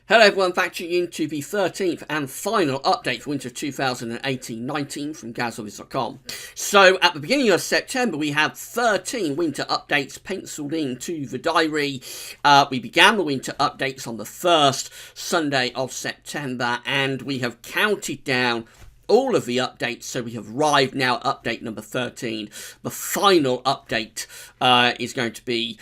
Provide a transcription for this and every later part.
Hello everyone, back to you into the 13th and final update for winter 2018-19 from GWV.com. So at the beginning of September we had 13 winter updates penciled into the diary. We began the winter updates on the first Sunday of September and we have counted down all of the updates, so we have arrived now at update number 13. The final update is going to be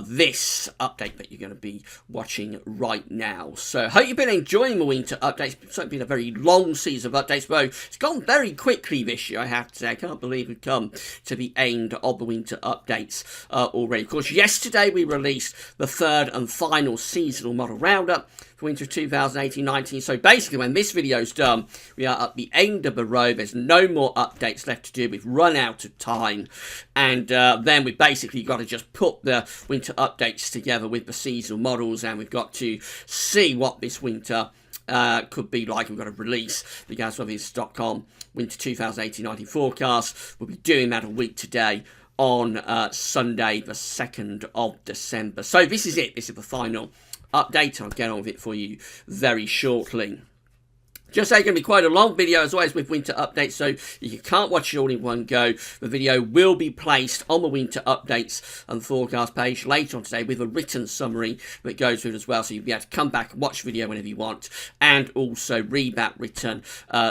this update that you're going to be watching right now. So hope you've been enjoying the winter updates. It's certainly been a very long season of updates, but it's gone very quickly this year, I have to say. I can't believe we've come to the end of the winter updates already. Of course, yesterday we released the third and final seasonal model roundup for winter 2018-19. So basically, when this video's done, we are at the end of the road. There's no more updates left to do. We've run out of time. And then we've basically got to just put the winter updates together with the seasonal models. And we've got to see what this winter could be like. We've got to release the GWV.com winter 2018-19 forecast. We'll be doing that a week today on Sunday, the 2nd of December. So this is it. This is the final update. I'll get on with it for you very shortly. Just say it's going to be quite a long video as always with winter updates, so if you can't watch it all in one go, the video will be placed on the winter updates and forecast page later on today with a written summary that goes with it as well, so you'll be able to come back and watch the video whenever you want and also read that written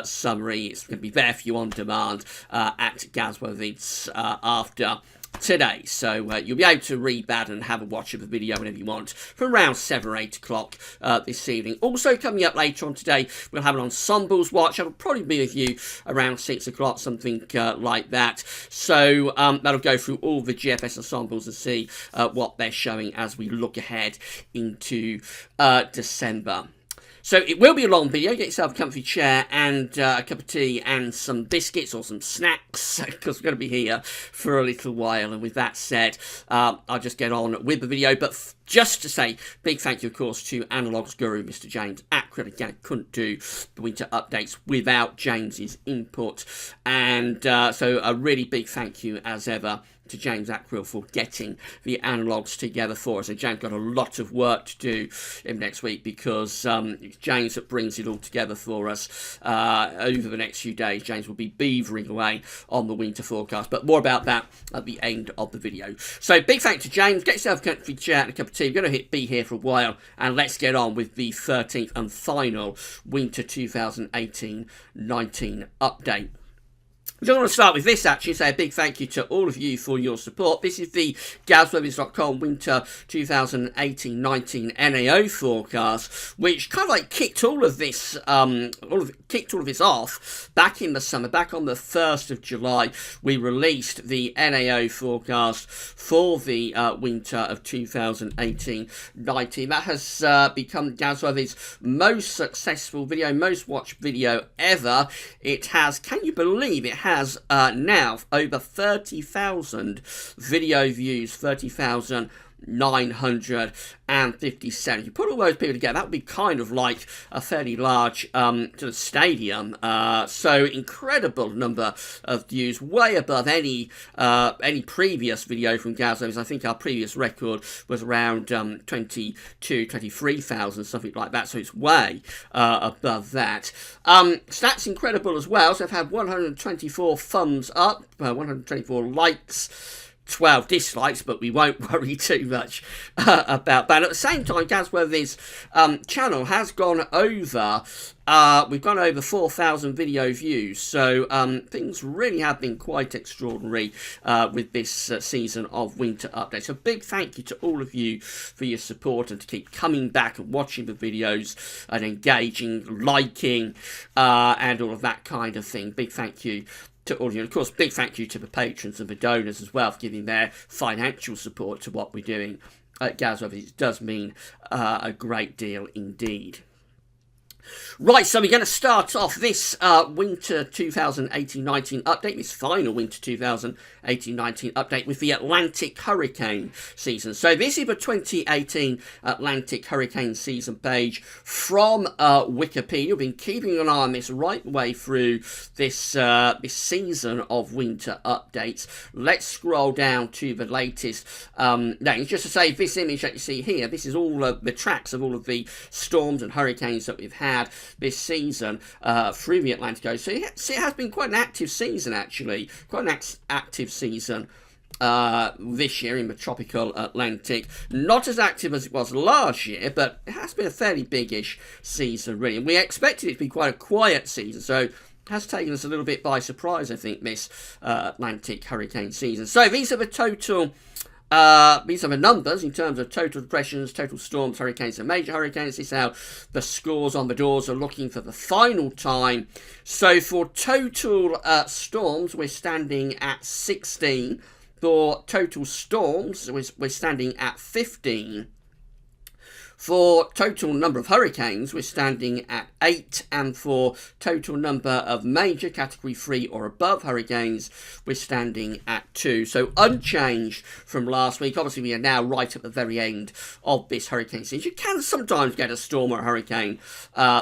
summary. It's going to be there for you on demand at GWV after today, so you'll be able to read that and have a watch of the video whenever you want from around 7 or 8 o'clock this evening. Also coming up later on today, we'll have an ensembles watch. That'll probably be with you around 6 o'clock, something like that. So that'll go through all the GFS ensembles and see what they're showing as we look ahead into December. So it will be a long video. Get yourself a comfy chair and a cup of tea and some biscuits or some snacks, because we're going to be here for a little while. And with that said, I'll just get on with the video. But just to say, big thank you, of course, to Analogs Guru, Mr. James Ackroyd. Again, couldn't do the winter updates without James's input. And so a really big thank you, as ever, to James Ackroyd for getting the analogs together for us. And James got a lot of work to do in next week because it's James that brings it all together for us over the next few days. James will be beavering away on the winter forecast, but more about that at the end of the video. So big thanks to James. Get yourself a comfy chair and a cup of tea. We're going to be here for a while, and let's get on with the 13th and final winter 2018-19 update. I just want to start with this, actually, say a big thank you to all of you for your support. This is the GWV.com winter 2018-19 NAO forecast, which kind of like kicked all of this off back in the summer. Back on the 1st of July, we released the NAO forecast for the winter of 2018-19. That has become GWV's most successful video, most watched video ever. It has, can you believe it has now over 30,000 video views, 30,957. You put all those people together, that would be kind of like a fairly large sort of stadium. So incredible number of views, way above any previous video from GWV. I think our previous record was around 23,000, something like that. So it's way above that. Stats incredible as well. So I've had 124 thumbs up, 124 likes, 12 dislikes, but we won't worry too much about that. At the same time, GWV's channel has gone over, we've gone over 4,000 video views, so things really have been quite extraordinary with this season of winter updates. So big thank you to all of you for your support and to keep coming back and watching the videos and engaging, liking, and all of that kind of thing. Big thank you to all of you. And of course, big thank you to the patrons and the donors as well for giving their financial support to what we're doing at GWV. It does mean a great deal indeed. Right, so we're going to start off this winter 2018-19 update, this final winter 2018-19 update with the Atlantic hurricane season. So this is the 2018 Atlantic hurricane season page from Wikipedia. We've been keeping an eye on this right the way through this this season of winter updates. Let's scroll down to the latest names. Just to say, this image that you see here, this is all of the tracks of all of the storms and hurricanes that we've had this season through the Atlantic Coast. So it has been quite an active season, actually. Quite an active season this year in the tropical Atlantic. Not as active as it was last year, but it has been a fairly big-ish season, really. And we expected it to be quite a quiet season, so it has taken us a little bit by surprise, I think, this Atlantic hurricane season. So these are the total... these are the numbers in terms of total depressions, total storms, hurricanes and major hurricanes. This is how the scores on the doors are looking for the final time. So for total storms, we're standing at 16. For total storms, we're standing at 15. For total number of hurricanes, we're standing at 8, and for total number of major Category 3 or above hurricanes, we're standing at 2. So unchanged from last week. Obviously, we are now right at the very end of this hurricane season. You can sometimes get a storm or a hurricane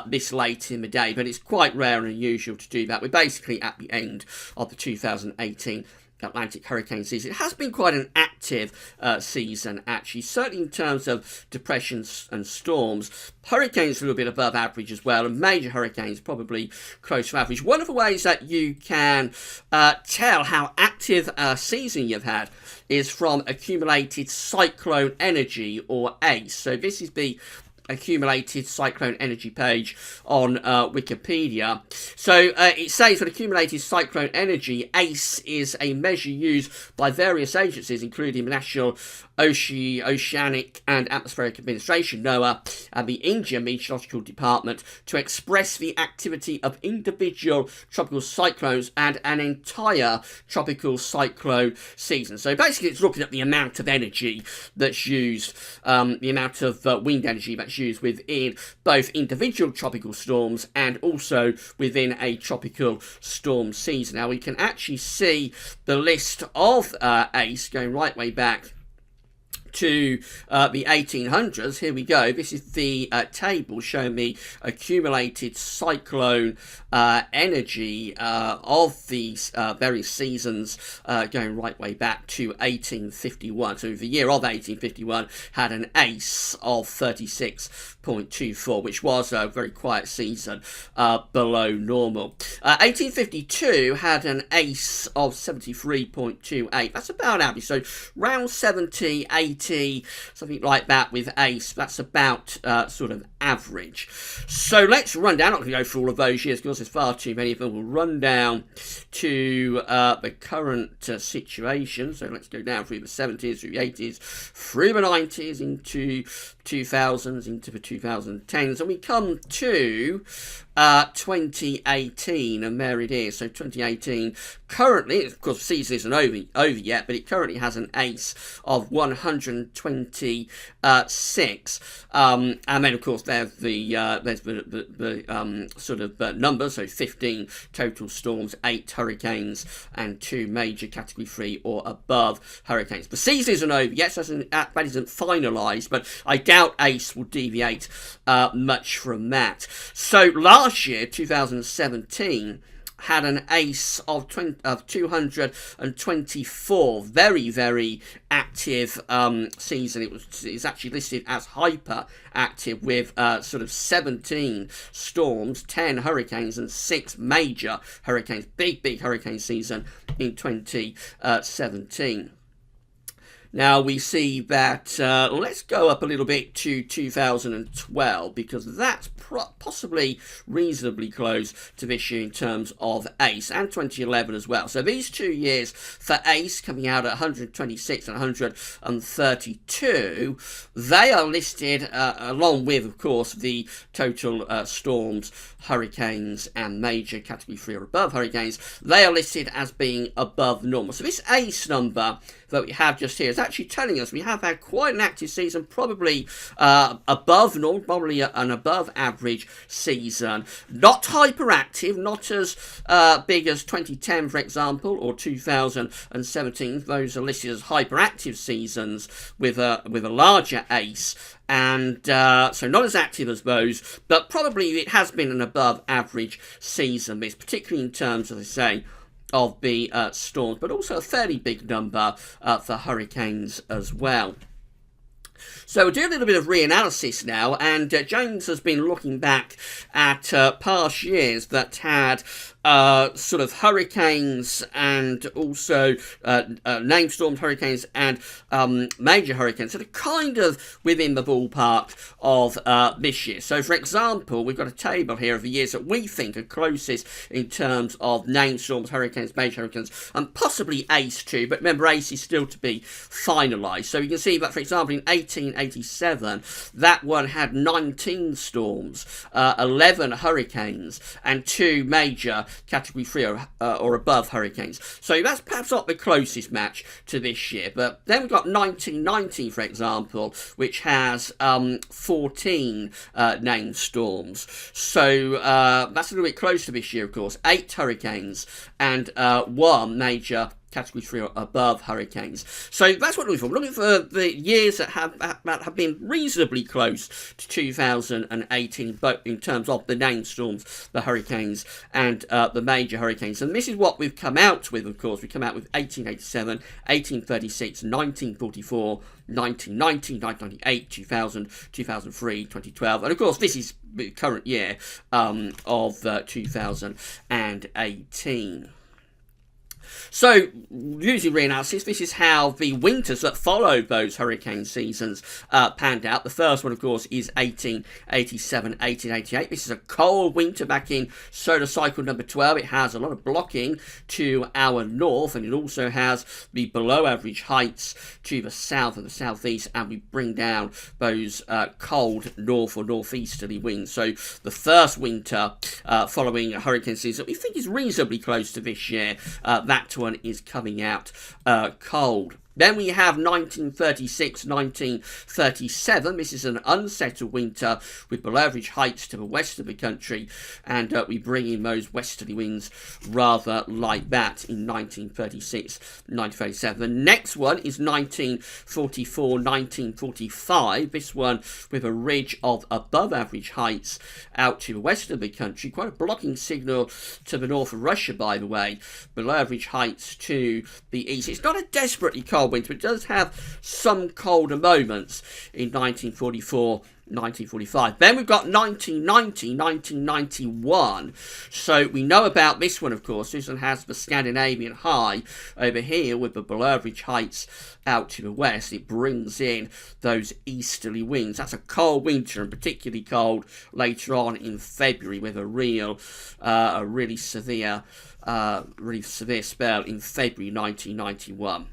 this late in the day, but it's quite rare and unusual to do that. We're basically at the end of the 2018 Atlantic hurricane season. It has been quite an active season, actually, certainly in terms of depressions and storms. Hurricanes a little bit above average as well, and major hurricanes probably close to average. One of the ways that you can tell how active a season you've had is from accumulated cyclone energy, or ACE. So this is the accumulated cyclone energy page on Wikipedia. So it says that accumulated cyclone energy, ACE, is a measure used by various agencies, including the National Oceanic and Atmospheric Administration, NOAA, and the Indian Meteorological Department, to express the activity of individual tropical cyclones and an entire tropical cyclone season. So basically it's looking at the amount of energy that's used, the amount of wind energy that's used within both individual tropical storms and also within a tropical storm season. Now we can actually see the list of ACE going right way back to the 1800s. Here we go. This is the table showing me accumulated cyclone energy of these various seasons going right way back to 1851. So the year of 1851 had an ACE of 36.24, which was a very quiet season below normal. 1852 had an ACE of 73.28. That's about average. So round 70, 80, something like that with ACE. That's about sort of average. So let's run down. I'm not going to go through all of those years because there's far too many of them. We'll run down to the current situation. So let's go down through the 70s, through the 80s, through the 90s, into 2000s, into the 2010s, and we come to 2018, and there it is. So 2018 currently, of course, the season isn't over yet, but it currently has an ACE of 126, and then of course there's the sort of numbers. So 15 total storms, 8 hurricanes, and 2 major Category 3 or above hurricanes. The season isn't over yet, so that isn't finalised, but I doubt ACE will deviate much from that. So last year, 2017, had an ACE of 224. Very, very active season. It's actually listed as hyper active with sort of 17 storms, 10 hurricanes, and 6 major hurricanes. Big hurricane season in 2017. Now we see that, let's go up a little bit to 2012, because that's possibly reasonably close to this year in terms of ACE, and 2011 as well. So these 2 years for ACE coming out at 126 and 132, they are listed along with, of course, the total storms, hurricanes, and major Category 3 or above hurricanes. They are listed as being above normal. So this ACE number that we have just here is actually telling us we have had quite an active season, probably above normal, probably an above average season. Not hyperactive, not as big as 2010, for example, or 2017. Those are listed as hyperactive seasons with a larger ace. And so not as active as those, but probably it has been an above average season, this, particularly in terms, as I say, of the storms, but also a fairly big number for hurricanes as well. So we'll do a little bit of reanalysis now, and James has been looking back at past years that had sort of hurricanes and also named storms, hurricanes and major hurricanes that are kind of within the ballpark of this year. So, for example, we've got a table here of the years that we think are closest in terms of named storms, hurricanes, major hurricanes, and possibly ACE too, but remember ACE is still to be finalised. So you can see that, for example, in 1887, that one had 19 storms, 11 hurricanes, and 2 major Category 3 or above hurricanes. So that's perhaps not the closest match to this year. But then we've got 1990, for example, which has 14 named storms. So that's a little bit close to this year, of course. 8 hurricanes and 1 major Category 3 or above hurricanes. So that's what we're looking for. We're looking for the years that have been reasonably close to 2018, both in terms of the named storms, the hurricanes, and the major hurricanes. And this is what we've come out with, of course. We come out with 1887, 1836, 1944, 1990, 1998, 2000, 2003, 2012, and of course this is the current year of 2018. So, using reanalysis, this is how the winters that followed those hurricane seasons panned out. The first one, of course, is 1887, 1888. This is a cold winter back in solar cycle number 12. It has a lot of blocking to our north, and it also has the below average heights to the south and the southeast, and we bring down those cold north or northeasterly winds. So, the first winter following a hurricane season we think is reasonably close to this year. That one is coming out cold. Then we have 1936, 1937. This is an unsettled winter with below average heights to the west of the country, and we bring in those westerly winds rather like that in 1936, 1937. The next one is 1944, 1945. This one with a ridge of above average heights out to the west of the country. Quite a blocking signal to the north of Russia, by the way. Below average heights to the east. It's not a desperately cold winter, it does have some colder moments in 1944, 1945. Then we've got 1990, 1991. So we know about this one, of course. This one has the Scandinavian high over here with the below average heights out to the west. It brings in those easterly winds. That's a cold winter, and particularly cold later on in February with a really severe spell in February 1991.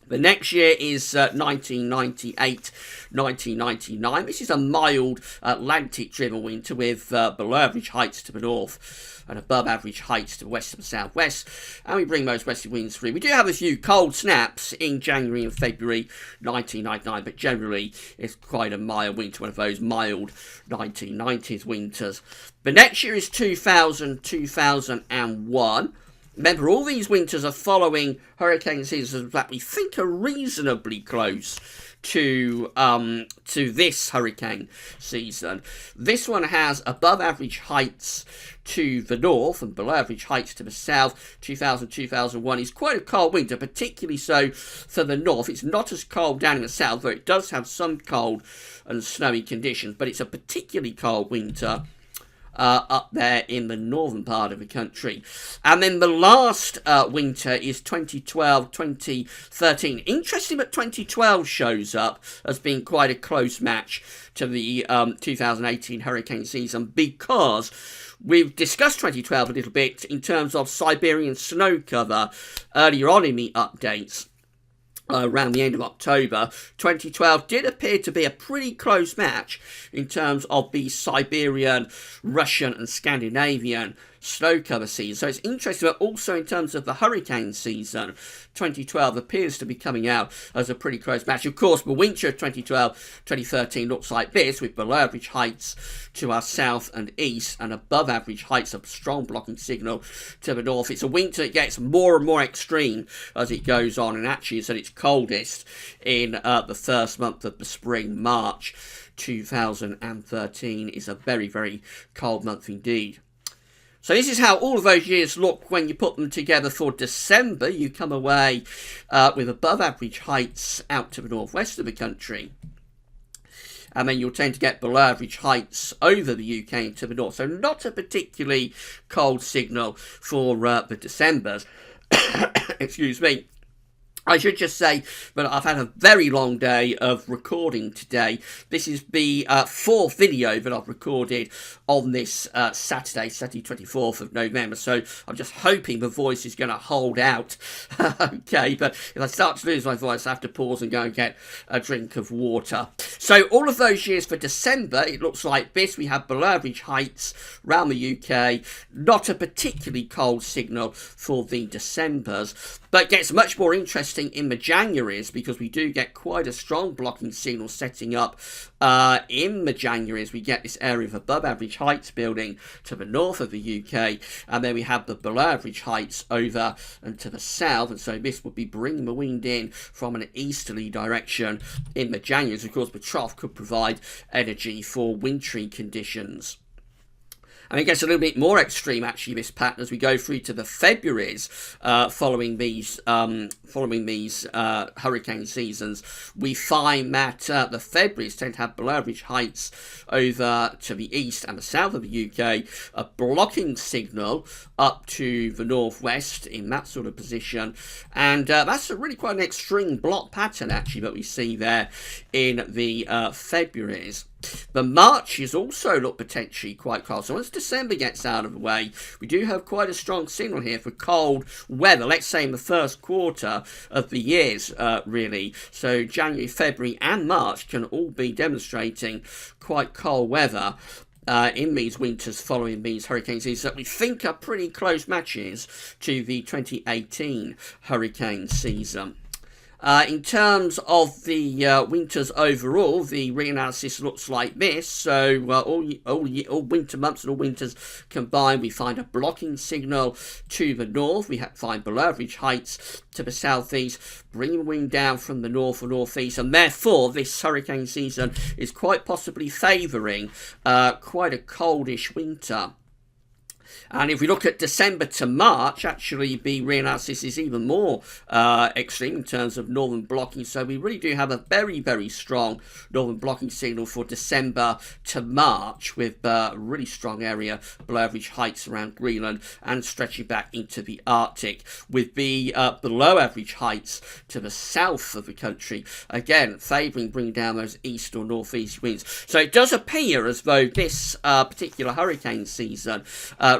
The next year is 1998, 1999. This is a mild Atlantic-driven winter with below average heights to the north and above average heights to the west and southwest. And we bring those westerly winds through. We do have a few cold snaps in January and February 1999, but generally it's quite a mild winter, one of those mild 1990s winters. The next year is 2000, 2001. Remember, all these winters are following hurricane seasons that we think are reasonably close to this hurricane season. This one has above average heights to the north and below average heights to the south. 2000, 2001 is quite a cold winter, particularly so for the north. It's not as cold down in the south, though it does have some cold and snowy conditions, but it's a particularly cold winter up there in the northern part of the country. And then the last winter is 2012, 2013. Interesting that 2012 shows up as being quite a close match to the 2018 hurricane season, because we've discussed 2012 a little bit in terms of Siberian snow cover earlier on in the updates. Around the end of October, 2012 did appear to be a pretty close match in terms of the Siberian, Russian and Scandinavian snow cover season. So it's interesting, but also in terms of the hurricane season, 2012 appears to be coming out as a pretty close match. Of course, the winter of 2012-2013 looks like this, with below average heights to our south and east, and above average heights of strong blocking signal to the north. It's a winter that gets more and more extreme as it goes on, and actually is at its coldest in the first month of the spring. March 2013 is a very, very cold month indeed. So this is how all of those years look when you put them together for December. You come away with above average heights out to the northwest of the country. And then you'll tend to get below average heights over the UK and to the north. So not a particularly cold signal for the Decembers. Excuse me. I should just say that I've had a very long day of recording today. This is the fourth video that I've recorded on this Saturday 24th of November. So I'm just hoping the voice is going to hold out. Okay, but if I start to lose my voice, I have to pause and go and get a drink of water. So all of those years for December, it looks like this. We have below average heights around the UK. Not a particularly cold signal for the Decembers. But it gets much more interesting in the Januaries, because we do get quite a strong blocking signal setting up in the Januaries. We get this area of above average heights building to the north of the UK, and then we have the below average heights over and to the south, and so this would be bringing the wind in from an easterly direction in the Januaries. Of course, the trough could provide energy for wintry conditions. And it gets a little bit more extreme, actually, this pattern, as we go through to the Februaries following these hurricane seasons. We find that the Februaries tend to have below average heights over to the east and the south of the UK, a blocking signal up to the northwest in that sort of position. And that's really quite an extreme block pattern, actually, that we see there in the Februaries. The Marches also look potentially quite cold. So once December gets out of the way, we do have quite a strong signal here for cold weather, let's say in the first quarter of the years, really. So January, February and March can all be demonstrating quite cold weather in these winters following these hurricane seasons that we think are pretty close matches to the 2018 hurricane season. In terms of the winters overall, the reanalysis looks like this. So all winter months and all winters combined, we find a blocking signal to the north. We find below average heights to the southeast, bringing wind down from the north or northeast, and therefore this hurricane season is quite possibly favouring quite a coldish winter. And if we look at December to March, actually the reanalysis is even more extreme in terms of northern blocking. So we really do have a very, very strong northern blocking signal for December to March, with a really strong area below average heights around Greenland and stretching back into the Arctic, with the below average heights to the south of the country, again favouring bringing down those east or northeast winds. So it does appear as though this particular hurricane season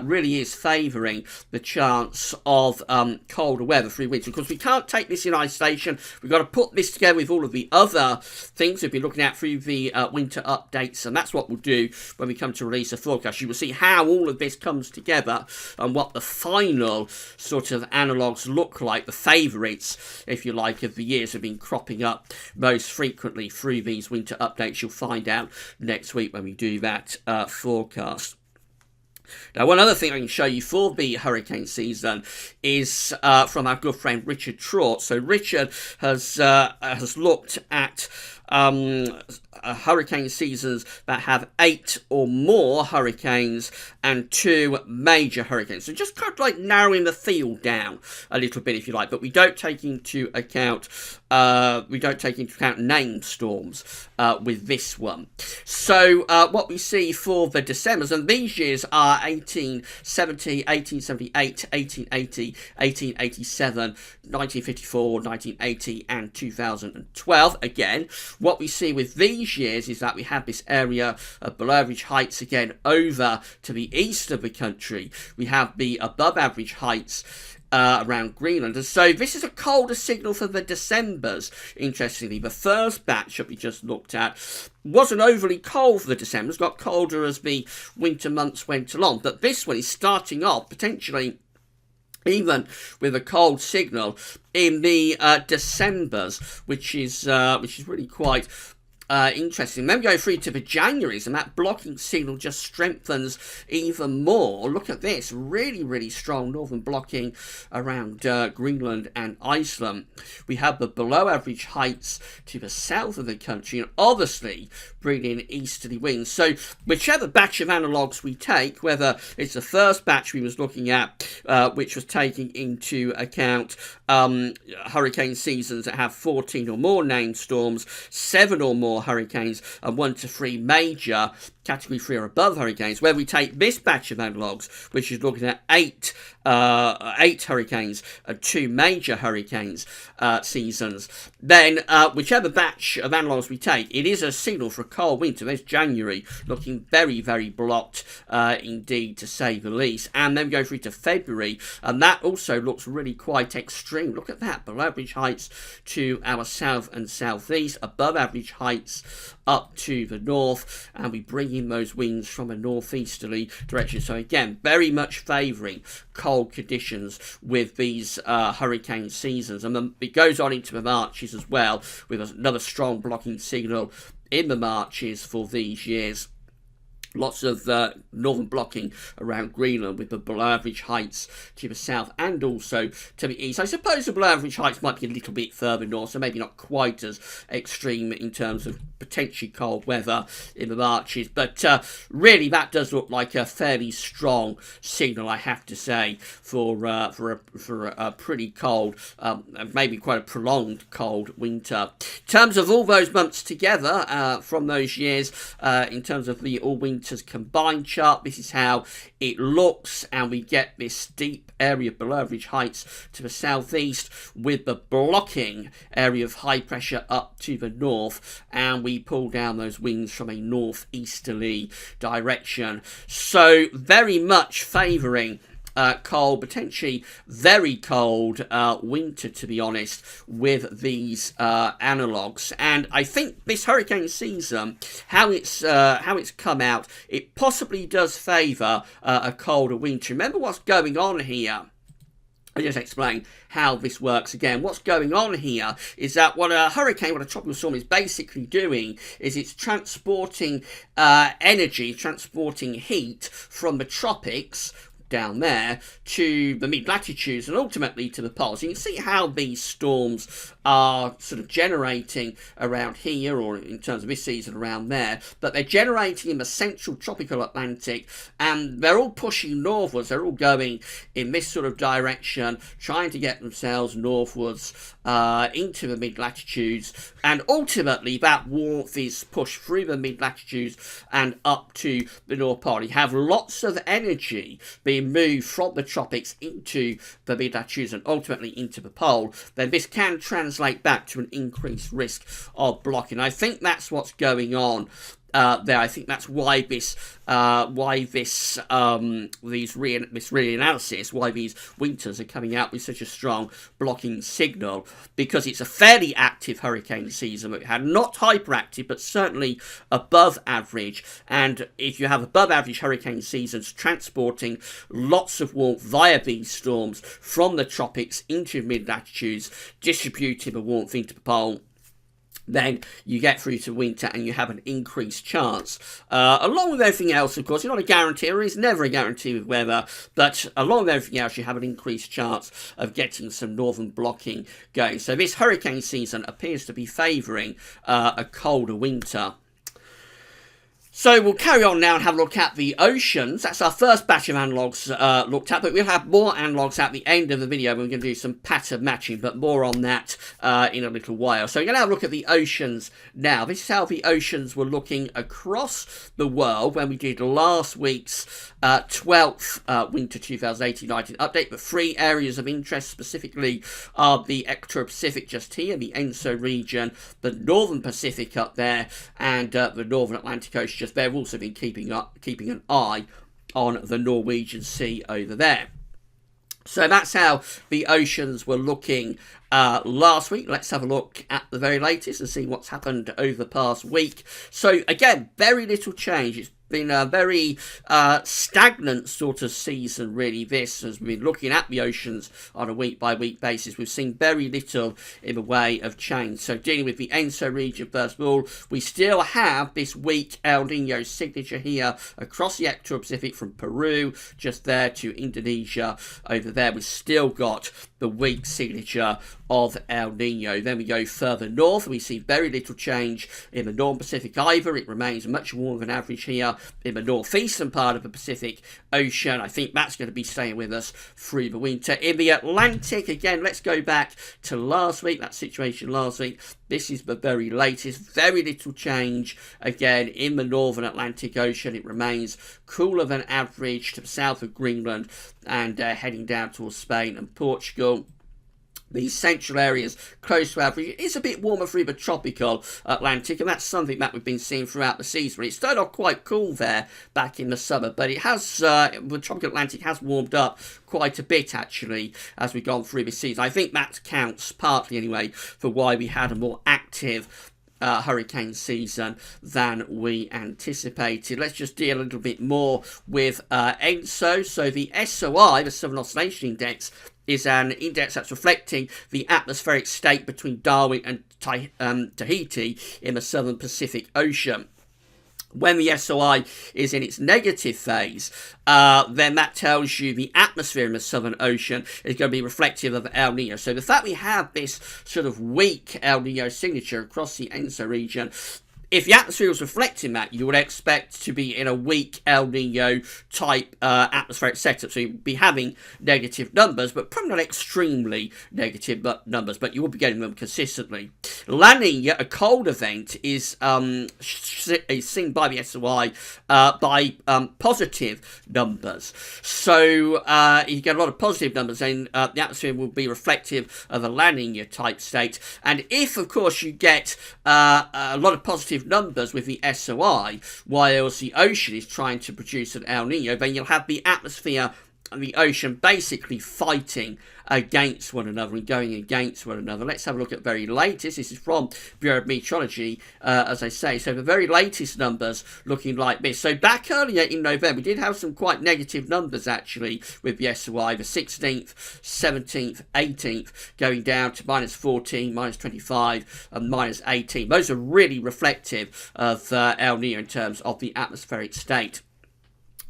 really is favouring the chance of colder weather through winter. Of course, we can't take this in isolation. We've got to put this together with all of the other things we've been looking at through the winter updates, and that's what we'll do when we come to release a forecast. You will see how all of this comes together and what the final sort of analogues look like, the favourites, if you like, of the years have been cropping up most frequently through these winter updates. You'll find out next week when we do that forecast. Now, one other thing I can show you for the hurricane season is from our good friend Richard Trott. So Richard has looked at hurricane seasons that have 8 or more hurricanes and 2 major hurricanes. So just kind of like narrowing the field down a little bit, if you like. But we don't take into account named storms with this one. So what we see for the Decembers, and these years are 1870, 1878, 1880, 1887, 1954, 1980, and 2012. Again, what we see with these years is that we have this area of below average heights again over to the east of the country. We have the above average heights around Greenland. And so this is a colder signal for the Decembers, interestingly. The first batch that we just looked at wasn't overly cold for the Decembers, got colder as the winter months went along. But this one is starting off potentially even with a cold signal in the Decembers, which is really quite interesting. Then we go through to the Januaries, and that blocking signal just strengthens even more. Look at this, really, really strong northern blocking around Greenland and Iceland. We have the below average heights to the south of the country, and obviously bringing in easterly winds. So whichever batch of analogues we take, whether it's the first batch we was looking at, which was taking into account hurricane seasons that have 14 or more named storms, 7 or more hurricanes, and 1 to 3 major category 3 or above hurricanes, where we take this batch of analogues, which is looking at 8 hurricanes and 2 major hurricanes seasons, then whichever batch of analogues we take, it is a signal for a cold winter. There's January looking very, very blocked indeed, to say the least. And then we go through to February, and that also looks really quite extreme. Look at that, below average heights to our south and southeast, above average heights up to the north, and we bring in those winds from a northeasterly direction. So again, very much favouring cold conditions with these hurricane seasons. And then it goes on into the Marches as well, with another strong blocking signal in the Marches for these years. Lots of northern blocking around Greenland with the below average heights to the south and also to the east. I suppose the below average heights might be a little bit further north, so maybe not quite as extreme in terms of potentially cold weather in the Marches. But really, that does look like a fairly strong signal, I have to say, for a pretty cold, maybe quite a prolonged cold winter. In terms of all those months together from those years, in terms of the all winters combined chart, this is how it looks, and we get this deep area of below average heights to the southeast with the blocking area of high pressure up to the north, and we pull down those winds from a northeasterly direction. So very much favouring cold, potentially very cold winter, to be honest, with these analogues. And I think this hurricane season, how it's come out, it possibly does favour a colder winter. Remember what's going on here. I'll just explain how this works again. What's going on here is that what a tropical storm is basically doing is it's transporting energy, transporting heat from the tropics down there to the mid-latitudes and ultimately to the poles. You can see how these storms are sort of generating around here, or in terms of this season around there, but they're generating in the central tropical Atlantic, and they're all pushing northwards. They're all going in this sort of direction, trying to get themselves northwards into the mid-latitudes, and ultimately that warmth is pushed through the mid-latitudes and up to the North Pole. You have lots of energy being moved from the tropics into the mid-latitudes and ultimately into the pole. Then this can translate back to an increased risk of blocking. I think that's what's going on there. I think that's why this reanalysis, why these winters are coming out with such a strong blocking signal, because it's a fairly active hurricane season. It had not hyperactive, but certainly above average. And if you have above average hurricane seasons transporting lots of warmth via these storms from the tropics into mid-latitudes, distributing the warmth into the pole, then you get through to winter and you have an increased chance. Along with everything else, of course, you're not a guarantee, or is never a guarantee with weather, but along with everything else, you have an increased chance of getting some northern blocking going. So this hurricane season appears to be favouring a colder winter. So we'll carry on now and have a look at the oceans. That's our first batch of analogues looked at, but we'll have more analogues at the end of the video. We're going to do some pattern matching, but more on that in a little while. So we're going to have a look at the oceans now. This is how the oceans were looking across the world when we did last week's 12th Winter 2018-19 update. The 3 areas of interest specifically are the Equator-Pacific just here, the ENSO region, the Northern Pacific up there, and the Northern Atlantic Ocean just there. We've also been keeping an eye on the Norwegian Sea over there. So that's how the oceans were looking last week. Let's have a look at the very latest and see what's happened over the past week. So again, very little change. It's been a very stagnant sort of season, really, this, as we've been looking at the oceans on a week-by-week basis. We've seen very little in the way of change. So dealing with the ENSO region, first of all, we still have this weak El Nino signature here across the Equatorial Pacific from Peru, just there to Indonesia. Over there, we've still got the weak signature of El Nino. Then we go further north, and we see very little change in the North Pacific either. It remains much warmer than average here in the northeastern part of the Pacific Ocean. I think that's going to be staying with us through the winter. In the Atlantic, again, let's go back to last week, that situation last week. This is the very latest. Very little change. Again, in the northern Atlantic Ocean, it remains cooler than average to the south of Greenland and heading down towards Spain and Portugal. The central areas close to average. It's a bit warmer through the tropical Atlantic, and that's something that we've been seeing throughout the season. It started off quite cool there back in the summer, but it has the tropical Atlantic has warmed up quite a bit actually as we've gone through this season. I think that counts partly anyway for why we had a more active hurricane season than we anticipated. Let's just deal a little bit more with ENSO. So the SOI, the Southern Oscillation Index, is an index that's reflecting the atmospheric state between Darwin and Tahiti in the southern Pacific Ocean. When the SOI is in its negative phase, then that tells you the atmosphere in the Southern Ocean is going to be reflective of El Nino. So the fact we have this sort of weak El Nino signature across the ENSO region, if the atmosphere was reflecting that, you would expect to be in a weak El Nino type atmospheric setup. So you'd be having negative numbers, but probably not extremely negative numbers, but you will be getting them consistently. La Nina, a cold event, is seen by the SOI by positive numbers. So you get a lot of positive numbers, and the atmosphere will be reflective of a La Nina type state. And if, of course, you get a lot of positive numbers with the SOI, whilst the ocean is trying to produce an El Nino, then you'll have the atmosphere and the ocean basically fighting against one another and going against one another. Let's have a look at the very latest. This is from Bureau of Meteorology, as I say. So the very latest numbers looking like this. So back earlier in November, we did have some quite negative numbers actually with the SOI. The 16th, 17th, 18th going down to -14, -25 and -18. Those are really reflective of El Nino in terms of the atmospheric state.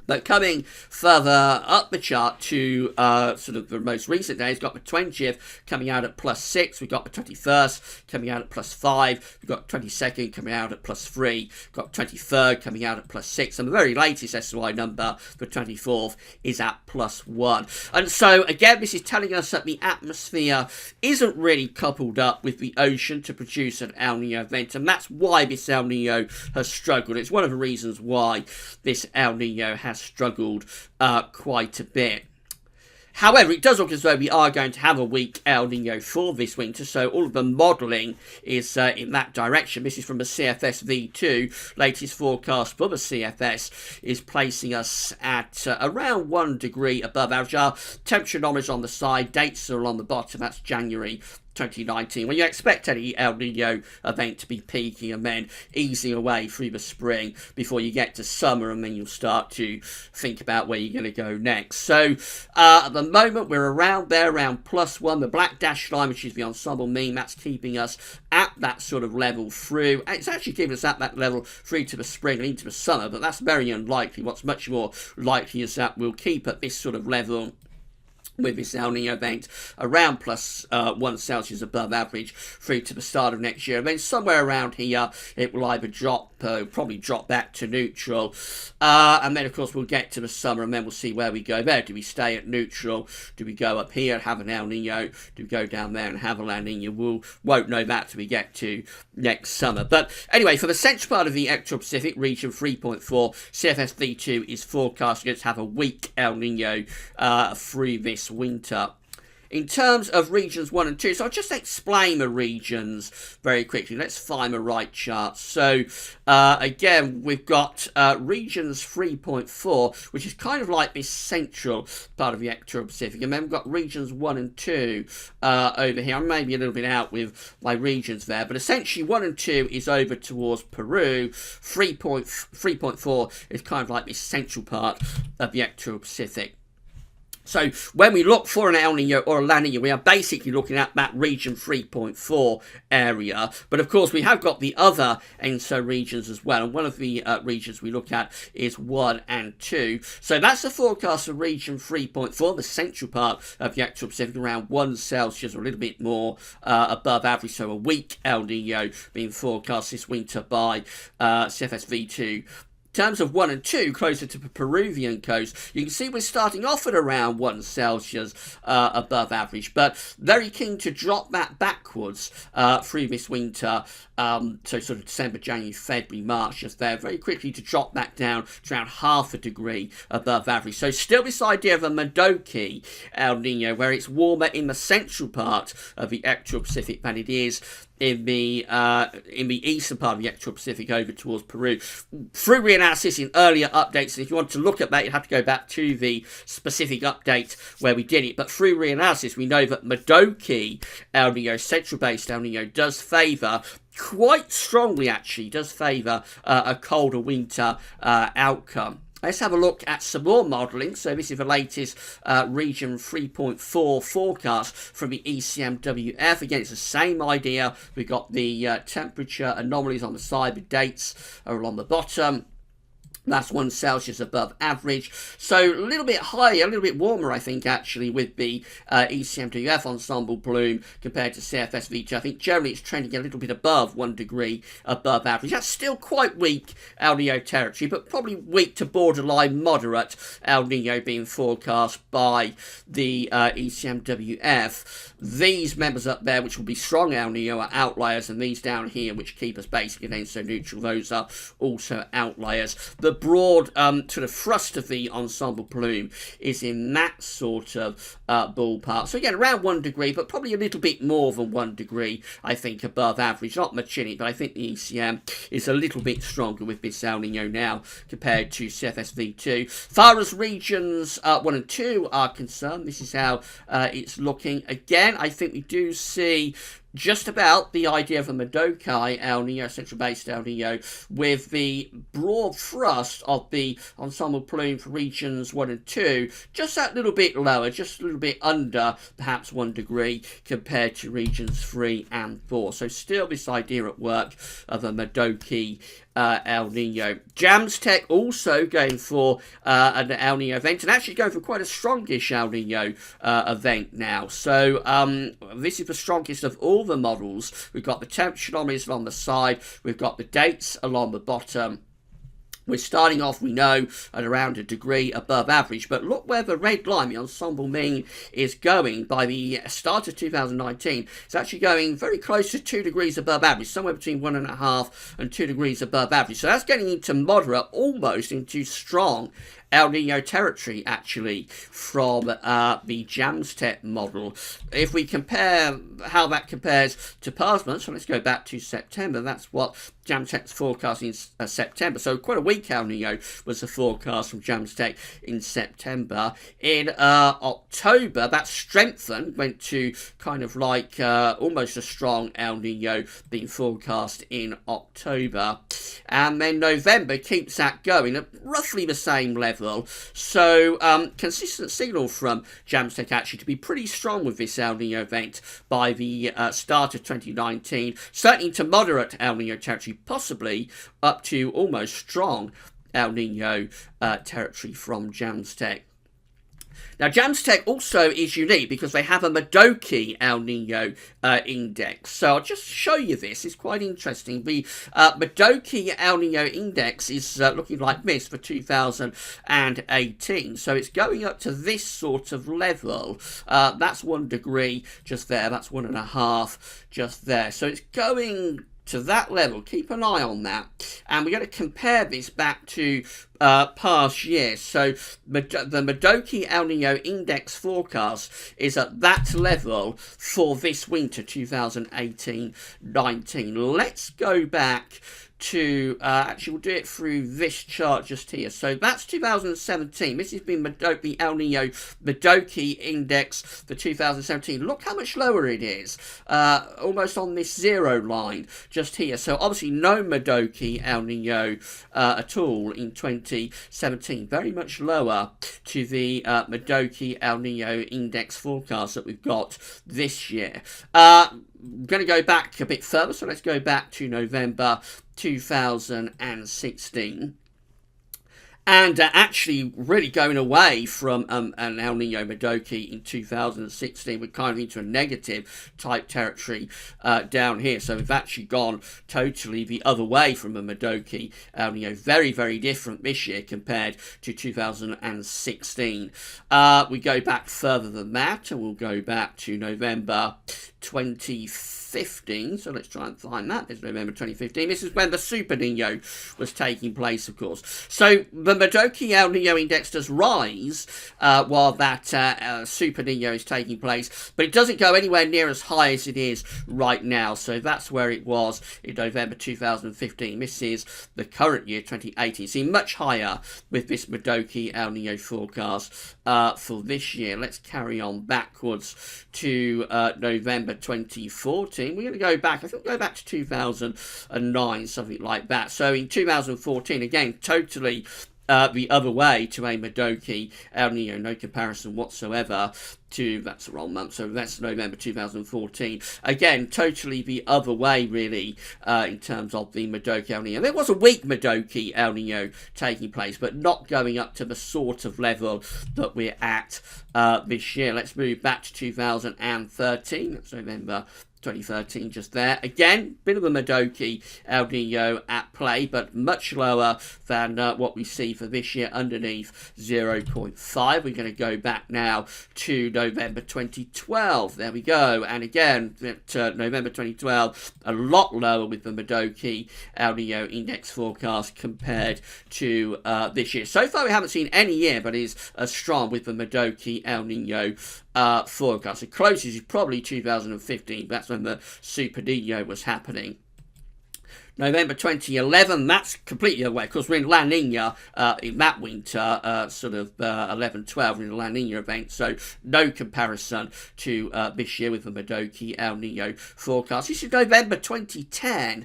But coming further up the chart to sort of the most recent days, we've got the 20th coming out at +6. We've got the 21st coming out at +5. We've got the 22nd coming out at +3. We've got the 23rd coming out at +6. And the very latest SOI number, the 24th, is at +1. And so, again, this is telling us that the atmosphere isn't really coupled up with the ocean to produce an El Nino event. And that's why this El Nino has struggled. It's one of the reasons why this El Nino has struggled quite a bit. However, it does look as though we are going to have a weak El Nino for this winter, so all of the modelling is in that direction. This is from the CFS V2. Latest forecast for the CFS is placing us at around 1 degree above average. Our temperature anomalies on the side, dates are on the bottom, that's January 2019, when you expect any El Nino event to be peaking and then easing away through the spring before you get to summer, and then you'll start to think about where you're going to go next. So at the moment we're around there, around +1. The black dashed line, which is the ensemble mean, that's keeping us at that sort of level through. It's actually keeping us at that level through to the spring and into the summer, but that's very unlikely. What's much more likely is that we'll keep at this sort of level with this El Nino event around +1 Celsius above average through to the start of next year. And then somewhere around here, it will either probably drop back to neutral. And then, of course, we'll get to the summer, and then we'll see where we go there. Do we stay at neutral? Do we go up here and have an El Nino? Do we go down there and have a La Nina? We won't know that till we get to next summer. But anyway, for the central part of the Equatorial Pacific, region 3.4, CFS V2 is forecasting to have a weak El Nino through this winter. in terms of regions 1 and 2, so I'll just explain the regions very quickly. Let's find the right chart. So again, we've got regions 3.4, which is kind of like this central part of the Equatorial Pacific, and then we've got regions 1 and 2 over here. I'm maybe a little bit out with my regions there, but essentially 1 and 2 is over towards Peru. 3.4 is kind of like this central part of the Equatorial Pacific. So when we look for an El Nino or a La Nina, we are basically looking at that region 3.4 area. But of course, we have got the other ENSO regions as well. And one of the regions we look at is 1 and 2. So that's the forecast for region 3.4, the central part of the Equatorial Pacific, around 1 Celsius, or a little bit more above average. So a weak El Nino being forecast this winter by CFSV2. In terms of 1 and 2, closer to the Peruvian coast, you can see we're starting off at around 1 Celsius above average, but very keen to drop that backwards through this winter. So sort of December, January, February, March, just there, very quickly to drop back down to around 0.5 degree above average. So still this idea of a Modoki El Nino, where it's warmer in the central part of the Equatorial Pacific than it is in the eastern part of the Equatorial Pacific over towards Peru. Through reanalysis in earlier updates, and if you want to look at that, you have to go back to the specific update where we did it. But through reanalysis, we know that Modoki El Nino, central-based El Nino, does favour quite strongly, actually, does favour a colder winter outcome. Let's have a look at some more modelling. So this is the latest region 3.4 forecast from the ECMWF. Again, it's the same idea. We've got the temperature anomalies on the side. The dates are along the bottom. That's 1 Celsius above average. So a little bit higher, a little bit warmer, I think, actually, with the ECMWF ensemble plume compared to CFSV2. I think generally it's trending a little bit above 1 degree above average. That's still quite weak El Nino territory, but probably weak to borderline moderate El Nino being forecast by the ECMWF. These members up there, which will be strong El Nino, are outliers, and these down here, which keep us basically ENSO neutral, those are also outliers. The broad sort of thrust of the ensemble plume is in that sort of ballpark. So again, around 1 degree, but probably a little bit more than 1 degree, I think, above average. Not much in it, but I think the ECM is a little bit stronger with this El Nino now compared to CFSV2. As far as regions 1 and 2 are concerned, this is how it's looking. Again, I think we do see just about the idea of a Modoki El Nino, central-based El Nino, with the broad thrust of the ensemble plume for regions 1 and 2, just that little bit lower, just a little bit under perhaps 1 degree compared to regions 3 and 4. So still this idea at work of a Modoki El Nino. JAMSTEC also going for an El Nino event, and actually going for quite a strongish El Nino event now. So this is the strongest of all the models. We've got the temperature anomalies along the side, we've got the dates along the bottom. We're starting off, we know, at around 1 degree above average, but look where the red line, the ensemble mean, is going. By the start of 2019, it's actually going very close to 2 degrees above average, somewhere between 1.5 and 2 degrees above average. So that's getting into moderate, almost into strong El Nino territory, actually, from the JAMSTEC model. If we compare how that compares to past months, so let's go back to September. That's what JAMSTEC's forecast in September. So quite a weak El Nino was the forecast from JAMSTEC in September. In October, that strengthened, went to kind of like almost a strong El Nino being forecast in October. And then November keeps that going at roughly the same level. So consistent signal from JAMSTEC actually to be pretty strong with this El Nino event by the start of 2019. Certainly to moderate El Nino territory, possibly up to almost strong El Nino territory from JAMSTEC. Now, JAMSTEC also is unique because they have a Modoki El Nino index. So I'll just show you this. It's quite interesting. The Modoki El Nino index is looking like this for 2018. So it's going up to this sort of level. That's 1 degree just there. That's 1.5 just there. So it's going to that level. Keep an eye on that. And we're going to compare this back to past years. So the Madoki El Nino index forecast is at that level for this winter 2018-19. Let's go back to, actually we'll do it through this chart just here. So that's 2017. This has been the El Nino Madoki index for 2017. Look how much lower it is, almost on this zero line just here. So obviously no Madoki El Nino at all in 2017. Very much lower to the Madoki El Nino index forecast that we've got this year. I'm going to go back a bit further, so let's go back to November 2016. And actually really going away from an El Nino Madoki in 2016. We're kind of into a negative type territory down here. So we've actually gone totally the other way from a Madoki El Nino. Very, very different this year compared to 2016. We go back further than that, and we'll go back to November 2015. So let's try and find that. There's November 2015. This is when the Super Nino was taking place, of course. So the Madoki El Nino index does rise while that Super Nino is taking place, but it doesn't go anywhere near as high as it is right now. So that's where it was in November 2015. This is the current year, 2018. See, much higher with this Madoki El Nino forecast for this year. Let's carry on backwards to November 2014. We're going to go back, I think we'll go back to 2009, something like that. So in 2014, again, totally the other way to a Madoki El Nino, no comparison whatsoever to, that's the wrong month, so that's November 2014. Again, totally the other way, really, in terms of the Madoki El Nino. There was a weak Madoki El Nino taking place, but not going up to the sort of level that we're at this year. Let's move back to 2013. That's November 2013 just there. Again, bit of a Madoki El Nino at play, but much lower than what we see for this year, underneath 0.5. We're going to go back now to November 2012. There we go. And again, November 2012, a lot lower with the Madoki El Nino index forecast compared to this year. So far, we haven't seen any year, but is as strong with the Madoki El Nino forecast. The closest is probably 2015. That's when the Super Nino was happening. November 2011, that's completely away. Of course, we're in La Nina in that winter, sort of 11-12 in the La Nina event, so no comparison to this year with the Madoki El Nino forecast. This is November 2010,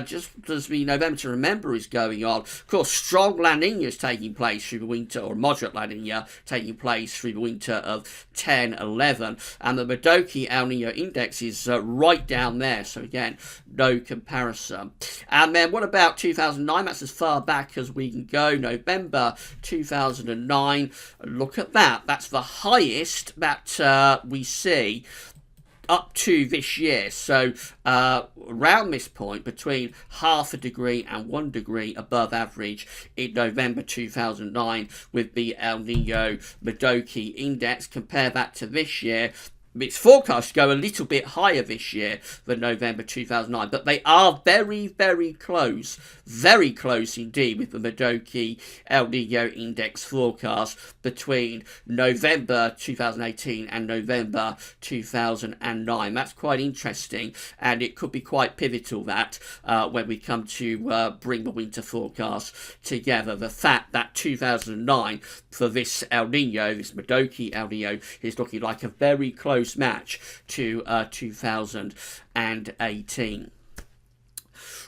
just as the November to Remember is going on. Of course, strong La Nina is taking place through the winter, or moderate La Nina taking place through the winter of 10-11, and the Madoki El Nino index is right down there, so again, no comparison. And then what about 2009? That's as far back as we can go. November 2009. Look at that. That's the highest that we see up to this year. So around this point, between 0.5 degree and 1 degree above average in November 2009 with the El Nino Madoki index. Compare that to this year. It's forecast to go a little bit higher this year than November 2009, but they are very, very close indeed with the Madoki El Nino index forecast between November 2018 and November 2009. That's quite interesting, and it could be quite pivotal that when we come to bring the winter forecast together. The fact that 2009 for this El Nino, this Madoki El Nino, is looking like a very close match to 2018.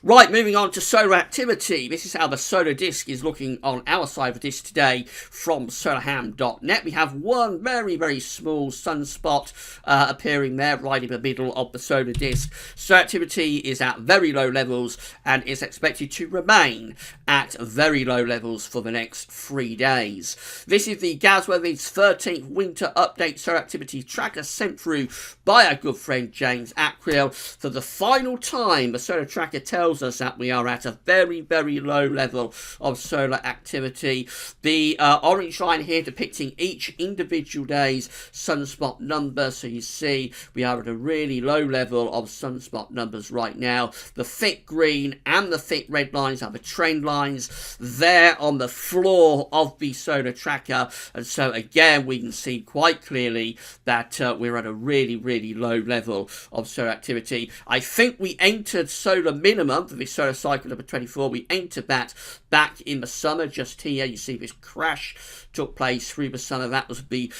Right, moving on to solar activity. This is how the solar disk is looking on our side of the disk today from solarham.net. We have one very, very small sunspot appearing there right in the middle of the solar disk. Solar activity is at very low levels and is expected to remain at very low levels for the next 3 days. This is the GWV's 13th Winter Update Solar Activity Tracker sent through by our good friend James Ackrill. For the final time, the solar tracker tells tells us that we are at a very, very low level of solar activity. The orange line here depicting each individual day's sunspot number. So you see we are at a really low level of sunspot numbers right now. The thick green and the thick red lines are the trend lines there on the floor of the solar tracker. And so again, we can see quite clearly that we're at a really, really low level of solar activity. I think we entered solar minimum for this solar cycle number 24. We entered that back in the summer. Just here you see this crash took place through the summer. That was the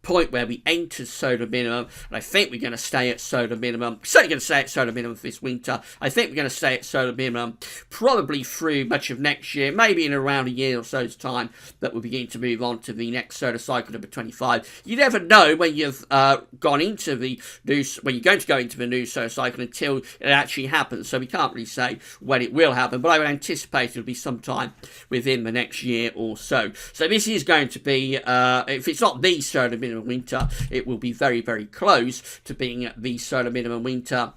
point where we entered solar minimum, and I think we're going to stay at solar minimum. We're certainly going to stay at solar minimum for this winter. I think we're going to stay at solar minimum probably through much of next year, maybe in around a year or so's time that we'll begin to move on to the next solar cycle number 25. You never know when you've gone into the new, when you're going to go into the new solar cycle until it actually happens, so we can't really say when it will happen, but I would anticipate it'll be sometime within the next year or so. So this is going to be, if it's not the solar minimum winter, it will be very, very close to being the solar minimum winter.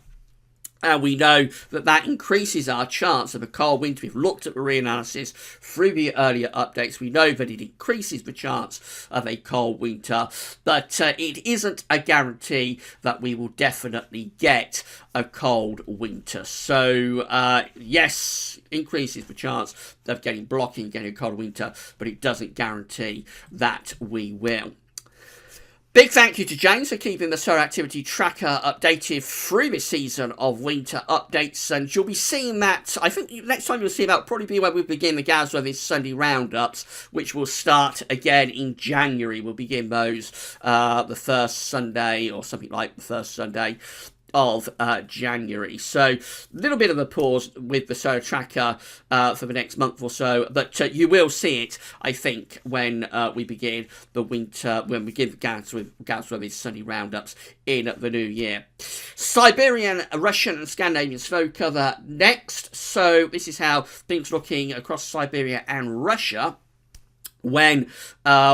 And we know that that increases our chance of a cold winter. We've looked at the reanalysis through the earlier updates. We know that it increases the chance of a cold winter, but it isn't a guarantee that we will definitely get a cold winter. So, yes, increases the chance of getting a cold winter, but it doesn't guarantee that we will. Big thank you to James for keeping the solar activity tracker updated through this season of winter updates, and you'll be seeing that. I think next time you'll see that will probably be when we begin the GWV Sunday roundups, which will start again in January. We'll begin those the first Sunday, or something like the first Sunday of January. So a little bit of a pause with the solar tracker for the next month or so, but you will see it, I think, when we begin the winter, when we give GWV Sunday roundups in the new year. Siberian, Russian and Scandinavian snow cover next. So this is how things are looking across Siberia and Russia. When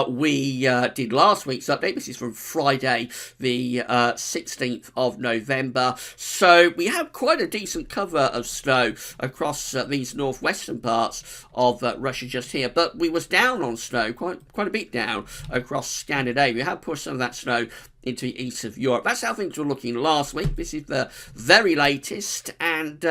we did last week's update, this is from Friday, the 16th of November. So we have quite a decent cover of snow across these northwestern parts of Russia just here. But we was down on snow, quite a bit down across Scandinavia. We have pushed some of that snow into the east of Europe. That's how things were looking last week. This is the very latest, and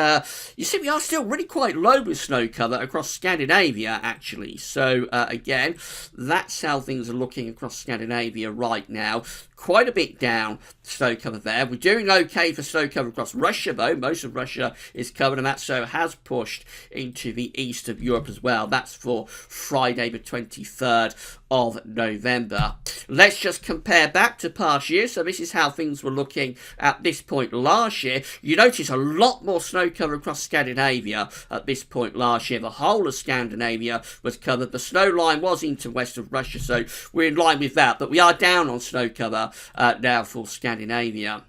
you see we are still really quite low with snow cover across Scandinavia, actually. So again, that's how things are looking across Scandinavia right now. Quite a bit down snow cover there. We're doing okay for snow cover across Russia, though. Most of Russia is covered, and that snow has pushed into the east of Europe as well. That's for Friday the 23rd of November. Let's just compare back to past years. So this is how things were looking at this point last year. You notice a lot more snow cover across Scandinavia at this point last year. The whole of Scandinavia was covered. The snow line was into west of Russia, so we're in line with that. But we are down on snow cover now for Scandinavia.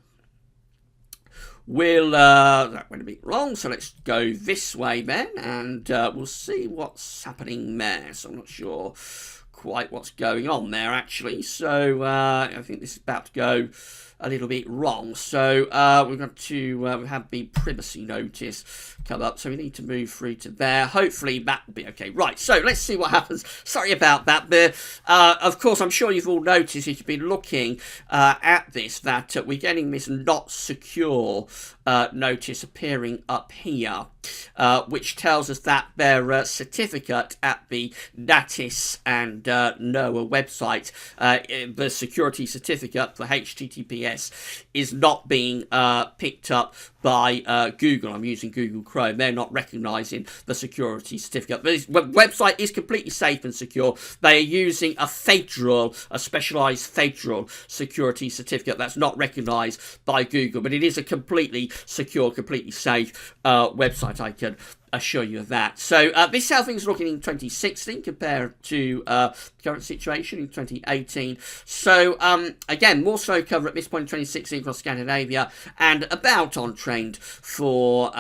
That went a bit wrong, so let's go this way then, and we'll see what's happening there. So I'm not sure quite what's going on there, actually. So I think this is about to go a little bit wrong. So we're going to have the privacy notice come up, so we need to move through to there. Hopefully that will be okay. Right, so let's see what happens. Sorry about that, but of course I'm sure you've all noticed, if you've been looking at this, that we're getting this not secure notice appearing up here, which tells us that their certificate at the NATIS and NOAA website, the security certificate for HTTPS, is not being picked up by Google. I'm using Google Chrome. They're not recognising the security certificate. This website is completely safe and secure. They are using a specialised federal security certificate that's not recognised by Google, but it is a completely secure, completely safe website. I can assure you of that. So this is how things are looking in 2016 compared to the current situation in 2018. So again, more snow cover at this point in 2016 across Scandinavia, and about on trend for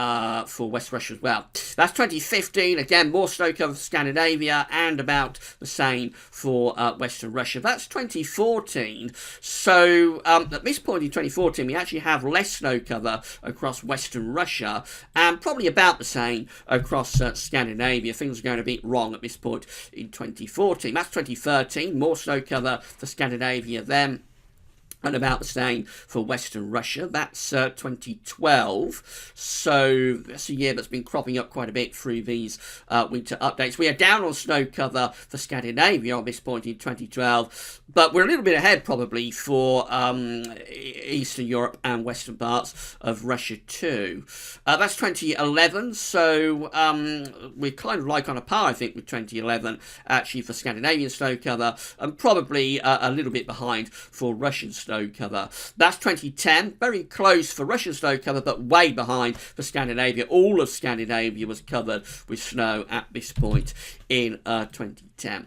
West Russia as well. That's 2015. Again, more snow cover for Scandinavia, and about the same for Western Russia. That's 2014. So at this point in 2014, we actually have less snow cover across Western Russia, and probably about the same across Scandinavia. Things are going a bit wrong at this point in 2014. That's 2013. More snow cover for Scandinavia then, and about the same for Western Russia. That's 2012. So that's a year that's been cropping up quite a bit through these winter updates. We are down on snow cover for Scandinavia on this point in 2012, but we're a little bit ahead probably for Eastern Europe and western parts of Russia too. That's 2011. So we're kind of like on a par, I think, with 2011 actually for Scandinavian snow cover, and probably a little bit behind for Russian snow cover. That's 2010, very close for Russian snow cover, but way behind for Scandinavia. All of Scandinavia was covered with snow at this point in 2010.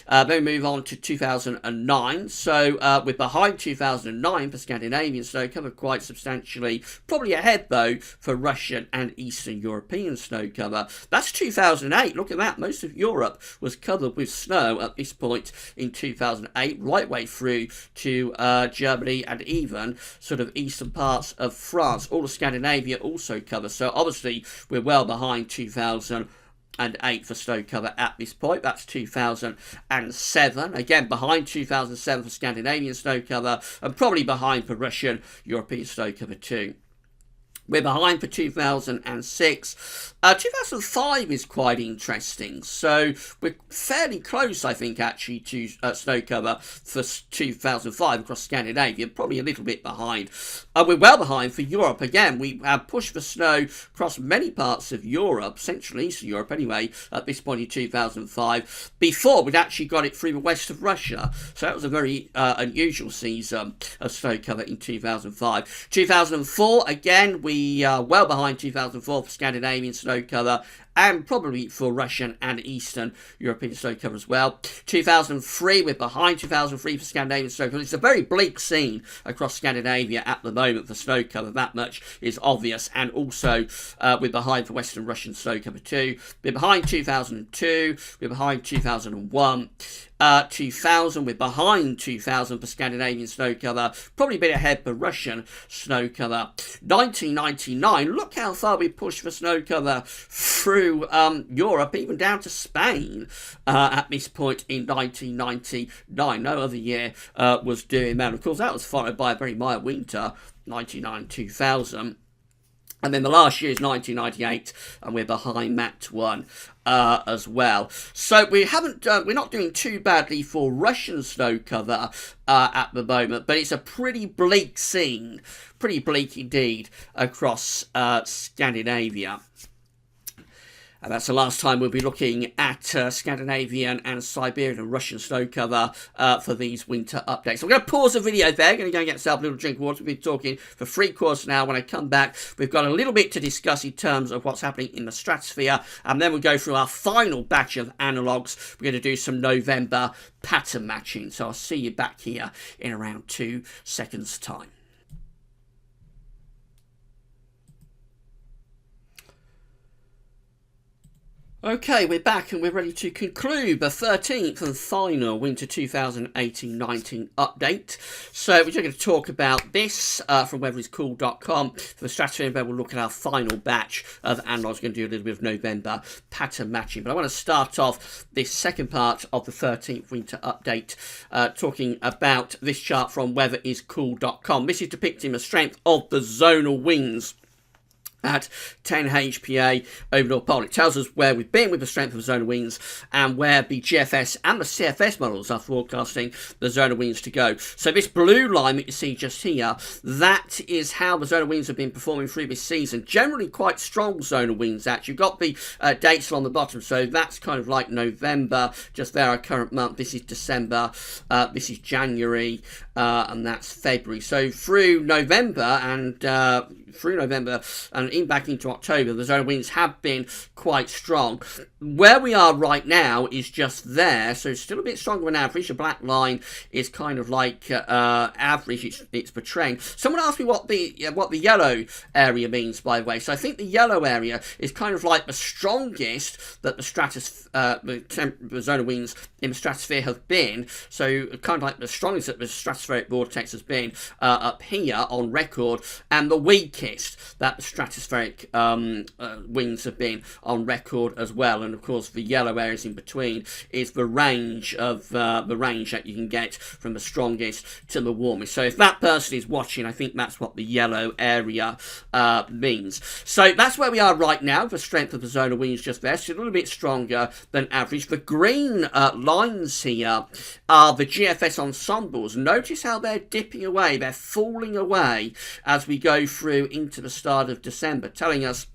Then we move on to 2009. So we're behind 2009 for Scandinavian snow cover quite substantially. Probably ahead, though, for Russian and Eastern European snow cover. That's 2008. Look at that. Most of Europe was covered with snow at this point in 2008, right way through to Germany and even sort of eastern parts of France. All of Scandinavia also covered. So obviously we're well behind 2008 for snow cover at this point. That's 2007. Again, behind 2007 for Scandinavian snow cover, and probably behind for Russian European snow cover too. We're behind for 2006. 2005 is quite interesting. So we're fairly close, I think, actually, to snow cover for 2005 across Scandinavia. Probably a little bit behind. We're well behind for Europe. Again, we have pushed for snow across many parts of Europe, Central and Eastern Europe anyway, at this point in 2005, before we'd actually got it through the west of Russia. So that was a very unusual season of snow cover in 2005. 2004, again, we are well behind 2004 for Scandinavian snow cover, and probably for Russian and Eastern European snow cover as well. 2003, we're behind 2003 for Scandinavian snow cover. It's a very bleak scene across Scandinavia at the moment for snow cover. That much is obvious. And also, we're behind for Western Russian snow cover too. We're behind 2002. We're behind 2001. 2000, we're behind 2000 for Scandinavian snow cover, probably a bit ahead for Russian snow cover. 1999, look how far we pushed for snow cover through Europe, even down to Spain at this point in 1999. No other year was doing that. Of course, that was followed by a very mild winter, 1999-2000. And then the last year is 1998, and we're behind that one as well. So we're not doing too badly for Russian snow cover at the moment, but it's a pretty bleak scene, pretty bleak indeed across Scandinavia. And that's the last time we'll be looking at Scandinavian and Siberian and Russian snow cover for these winter updates. So I'm going to pause the video there. I'm going to go and get myself a little drink of water. We've been talking for 3/4 now. When I come back, we've got a little bit to discuss in terms of what's happening in the stratosphere. And then we'll go through our final batch of analogues. We're going to do some November pattern matching. So I'll see you back here in around 2 seconds' time. Okay, we're back and we're ready to conclude the 13th and final Winter 2018-19 update. So we're just going to talk about this from weatheriscool.com for the stratosphere, and then we'll look at our final batch of analogues. We're going to do a little bit of November pattern matching. But I want to start off this second part of the 13th Winter update talking about this chart from weatheriscool.com. This is depicting the strength of the zonal winds at 10 HPA over North Pole. It tells us where we've been with the strength of zonal winds and where the GFS and the CFS models are forecasting the zonal winds to go. So this blue line that you see just here, that is how the zonal winds have been performing through this season. Generally quite strong zonal winds actually. You've got the dates on the bottom, so that's kind of like November, just there, our current month. This is December, this is January, and that's February. So through November and even back into October, the zone winds have been quite strong. Where we are right now is just there, so still a bit stronger than average. The black line is kind of like average. It's portraying. Someone asked me what the yellow area means, by the way. So I think the yellow area is kind of like the strongest that the zone of winds in the stratosphere have been. So kind of like the strongest that the stratospheric vortex has been up here on record, and the weakest that the stratospheric winds have been on record as well. And of course, the yellow areas in between is the range of the range that you can get from the strongest to the warmest. So if that person is watching, I think that's what the yellow area means. So that's where we are right now. The strength of the zone of winds just there, so a little bit stronger than average. The green lines here are the GFS ensembles. Notice how they're dipping away, they're falling away as we go through into the start of December, telling us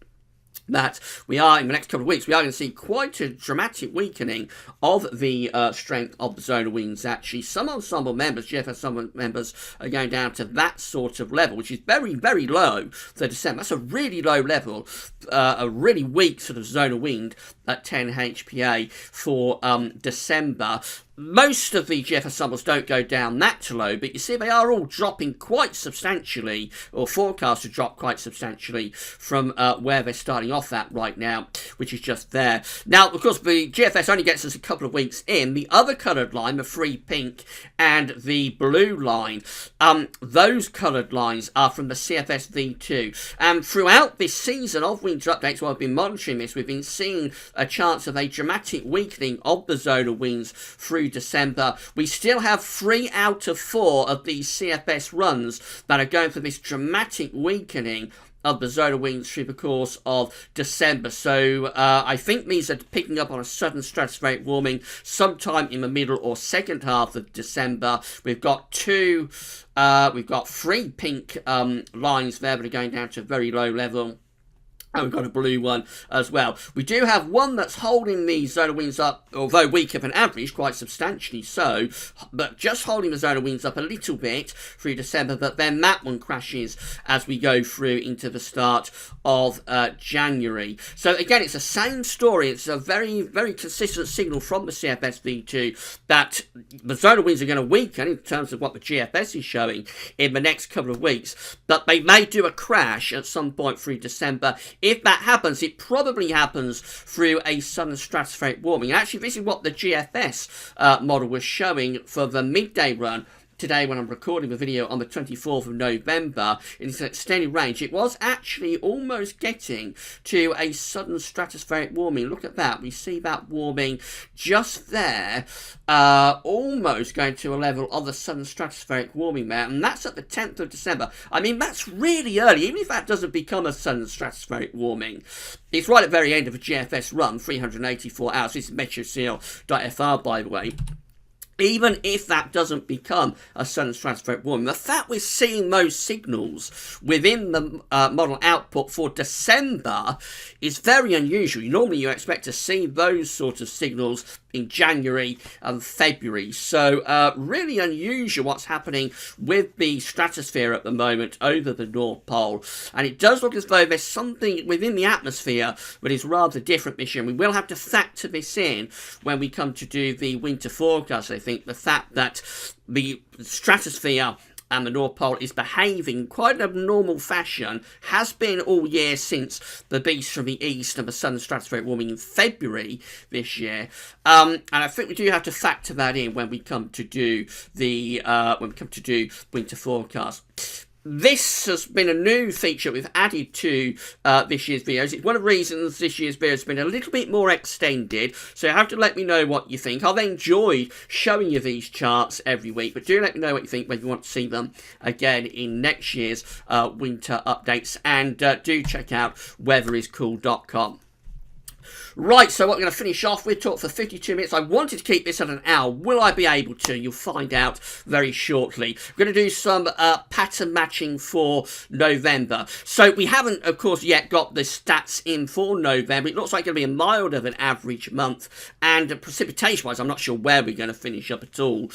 that we are, in the next couple of weeks, we are going to see quite a dramatic weakening of the strength of the zone of winds, actually. Some ensemble members, GFS ensemble members, are going down to that sort of level, which is very, very low for December. That's a really low level, a really weak sort of zone of wind at 10 HPA for December. Most of the GFS ensembles don't go down that low, but you see they are all dropping quite substantially, or forecast to drop quite substantially from where they're starting off at right now, which is just there. Now, of course, the GFS only gets us a couple of weeks in. The other coloured line, the free pink and the blue line, those coloured lines are from the CFS V2. And throughout this season of winter updates, while I've been monitoring this, we've been seeing a chance of a dramatic weakening of the zone of winds through December. We still have 3 out of 4 of these CFS runs that are going for this dramatic weakening of the zone of winds through the course of December. So I think these are picking up on a sudden stratospheric warming sometime in the middle or second half of December. We've got 3 pink lines there that are going down to a very low level. And we've got a blue one as well. We do have one that's holding the zone of winds up, although weaker than average, quite substantially so, but just holding the zone of winds up a little bit through December, but then that one crashes as we go through into the start of January. So again, it's the same story. It's a very, very consistent signal from the CFS V2 that the zone of winds are going to weaken in terms of what the GFS is showing in the next couple of weeks, but they may do a crash at some point through December. If that happens, it probably happens through a sudden stratospheric warming. Actually, this is what the GFS model was showing for the midday run today when I'm recording the video on the 24th of November. In its extended range, it was actually almost getting to a sudden stratospheric warming. Look at that. We see that warming just there, almost going to a level of the sudden stratospheric warming there, and that's at the 10th of December. I mean, that's really early. Even if that doesn't become a sudden stratospheric warming, it's right at the very end of a GFS run, 384 hours. This is meteoseal.fr, by the way. Even if that doesn't become a sudden stratospheric warming, the fact we're seeing those signals within the model output for December is very unusual. Normally you expect to see those sort of signals in January and February. So really unusual what's happening with the stratosphere at the moment over the North Pole. And it does look as though there's something within the atmosphere that is rather different this year. And we will have to factor this in when we come to do the winter forecast. I think the fact that the stratosphere and the North Pole is behaving in quite an abnormal fashion, has been all year since the beast from the east and the sudden stratospheric warming in February this year. And I think we do have to factor that in when we come to do the winter forecast. This has been a new feature we've added to this year's videos. It's one of the reasons this year's video has been a little bit more extended, so you have to let me know what you think. I've enjoyed showing you these charts every week, but do let me know what you think when you want to see them again in next year's winter updates, and do check out weatheriscool.com. Right, so what we're going to finish off with, talk for 52 minutes. I wanted to keep this at an hour. Will I be able to? You'll find out very shortly. We're going to do some pattern matching for November. So we haven't, of course, yet got the stats in for November. It looks like it's going to be a milder than average month. And precipitation-wise, I'm not sure where we're going to finish up at all,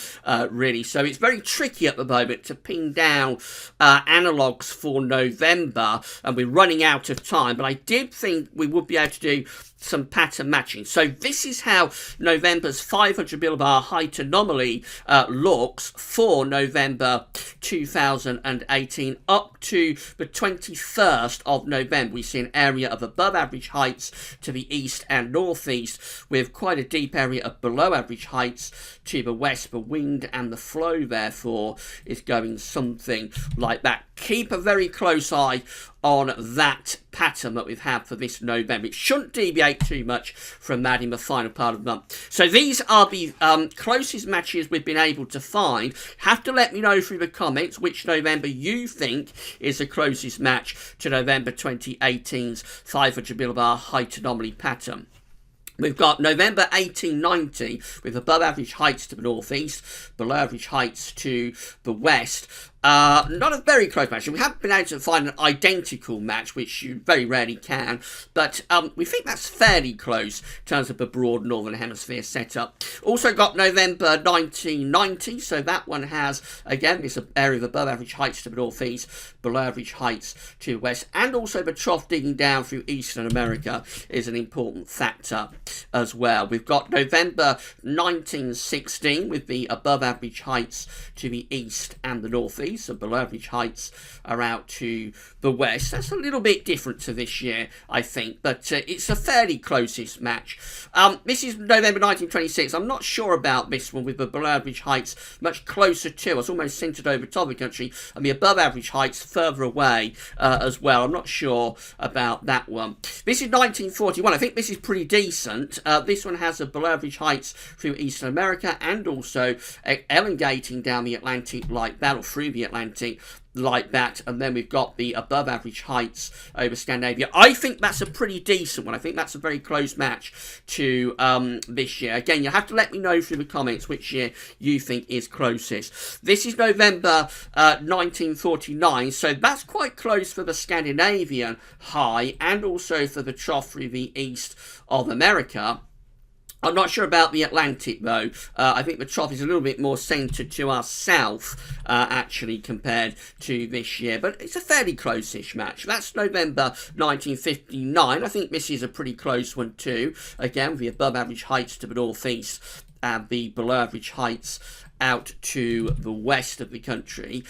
really. So it's very tricky at the moment to pin down analogues for November. And we're running out of time. But I did think we would be able to do some pattern matching. So this is how November's 500 millibar height anomaly looks for November 2018 up to the 21st of November. We see an area of above average heights to the east and northeast with quite a deep area of below average heights to the west. The wind and the flow therefore is going something like that. Keep a very close eye on that pattern that we've had for this November. It shouldn't deviate too much from that in the final part of the month. So these are the closest matches we've been able to find. Have to let me know through the comments which November you think is the closest match to November 2018's 500 millibar height anomaly pattern. We've got November 1890 with above average heights to the northeast, below average heights to the west. Not a very close match. We haven't been able to find an identical match, which you very rarely can, but we think that's fairly close in terms of the broad northern hemisphere setup. Also got November 1990, so that one has, again, this area of above average heights to the northeast, below average heights to the west, and also the trough digging down through eastern America is an important factor as well. We've got November 1916 with the above average heights to the east and the northeast. So below average heights are out to the west. That's a little bit different to this year, I think, but it's a fairly closest match. This is November 1926. I'm not sure about this one with the below average heights much closer to us, almost centred over top of the country, and the above average heights further away as well. I'm not sure about that one. This is 1941. I think this is pretty decent. This one has a below average heights through eastern America and also elongating down the Atlantic like that, or through the Atlantic like that, and then we've got the above average heights over Scandinavia. I think that's a pretty decent one. I think that's a very close match to this year. Again, you'll have to let me know through the comments which year you think is closest. This is November 1949, so that's quite close for the Scandinavian high and also for the trough through the east of America. I'm not sure about the Atlantic, though. I think the trough is a little bit more centred to our south, actually, compared to this year. But it's a fairly close-ish match. That's November 1959. I think this is a pretty close one, too. Again, with the above-average heights to the northeast and the below-average heights out to the west of the country.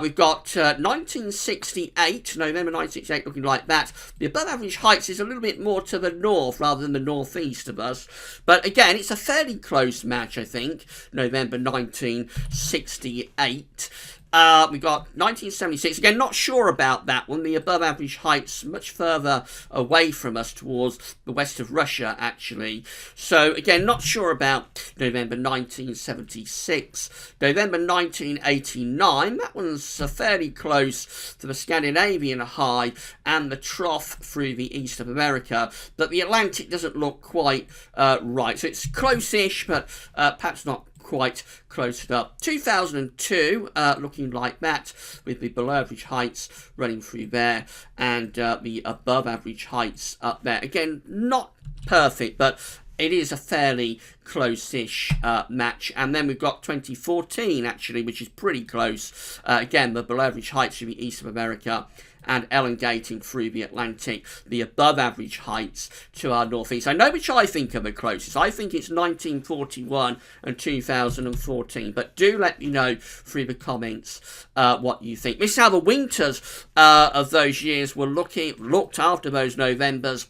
We've got 1968, November 1968, looking like that. The above average heights is a little bit more to the north rather than the northeast of us. But again, it's a fairly close match, I think, November 1968. We got 1976. Again, not sure about that one. The above average heights much further away from us towards the west of Russia, actually. So, again, not sure about November 1976. November 1989. That one's fairly close to the Scandinavian high and the trough through the east of America. But the Atlantic doesn't look quite right. So it's close-ish, but perhaps not quite close up. 2002, looking like that, with the below average heights running through there and the above average heights up there. Again, not perfect, but it is a fairly close-ish match. And then we've got 2014, actually, which is pretty close. Again, the below average heights to the east of America and elongating through the Atlantic, the above average heights to our northeast. I know which I think are the closest. I think it's 1941 and 2014, but do let me know through the comments what you think. This is how the winters of those years were looked after those Novembers.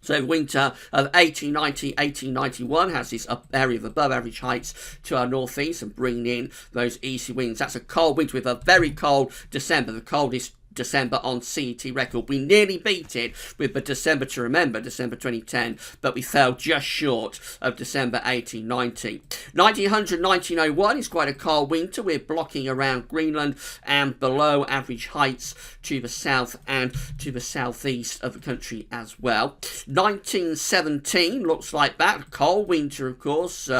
So winter of 1890, 1891 has this area of above average heights to our northeast and bringing in those easy winds. That's a cold winter with a very cold December, the coldest December on CET record. We nearly beat it with the December to remember, December 2010, but we fell just short of December 1890. 1900, 1901 is quite a cold winter. We're blocking around Greenland and below average heights to the south and to the southeast of the country as well. 1917 looks like that. A cold winter, of course.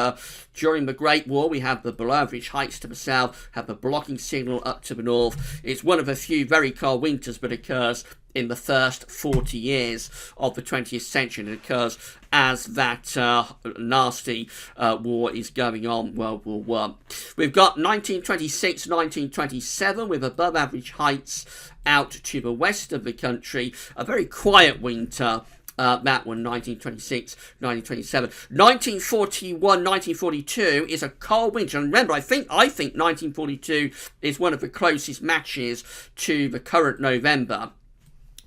During the Great War, we have the below average heights to the south, have the blocking signal up to the north. It's one of a few very cold winters, but occurs in the first 40 years of the 20th century. It occurs as that nasty war is going on, World War I. We've got 1926, 1927 with above average heights out to the west of the country. A very quiet winter. That one, 1926, 1927. 1941, 1942 is a cold winter. And remember, I think 1942 is one of the closest matches to the current November.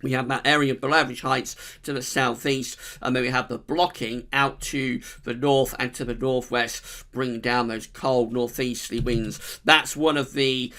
We have that area of below average heights to the southeast, and then we have the blocking out to the north and to the northwest, bringing down those cold northeasterly winds. That's one of the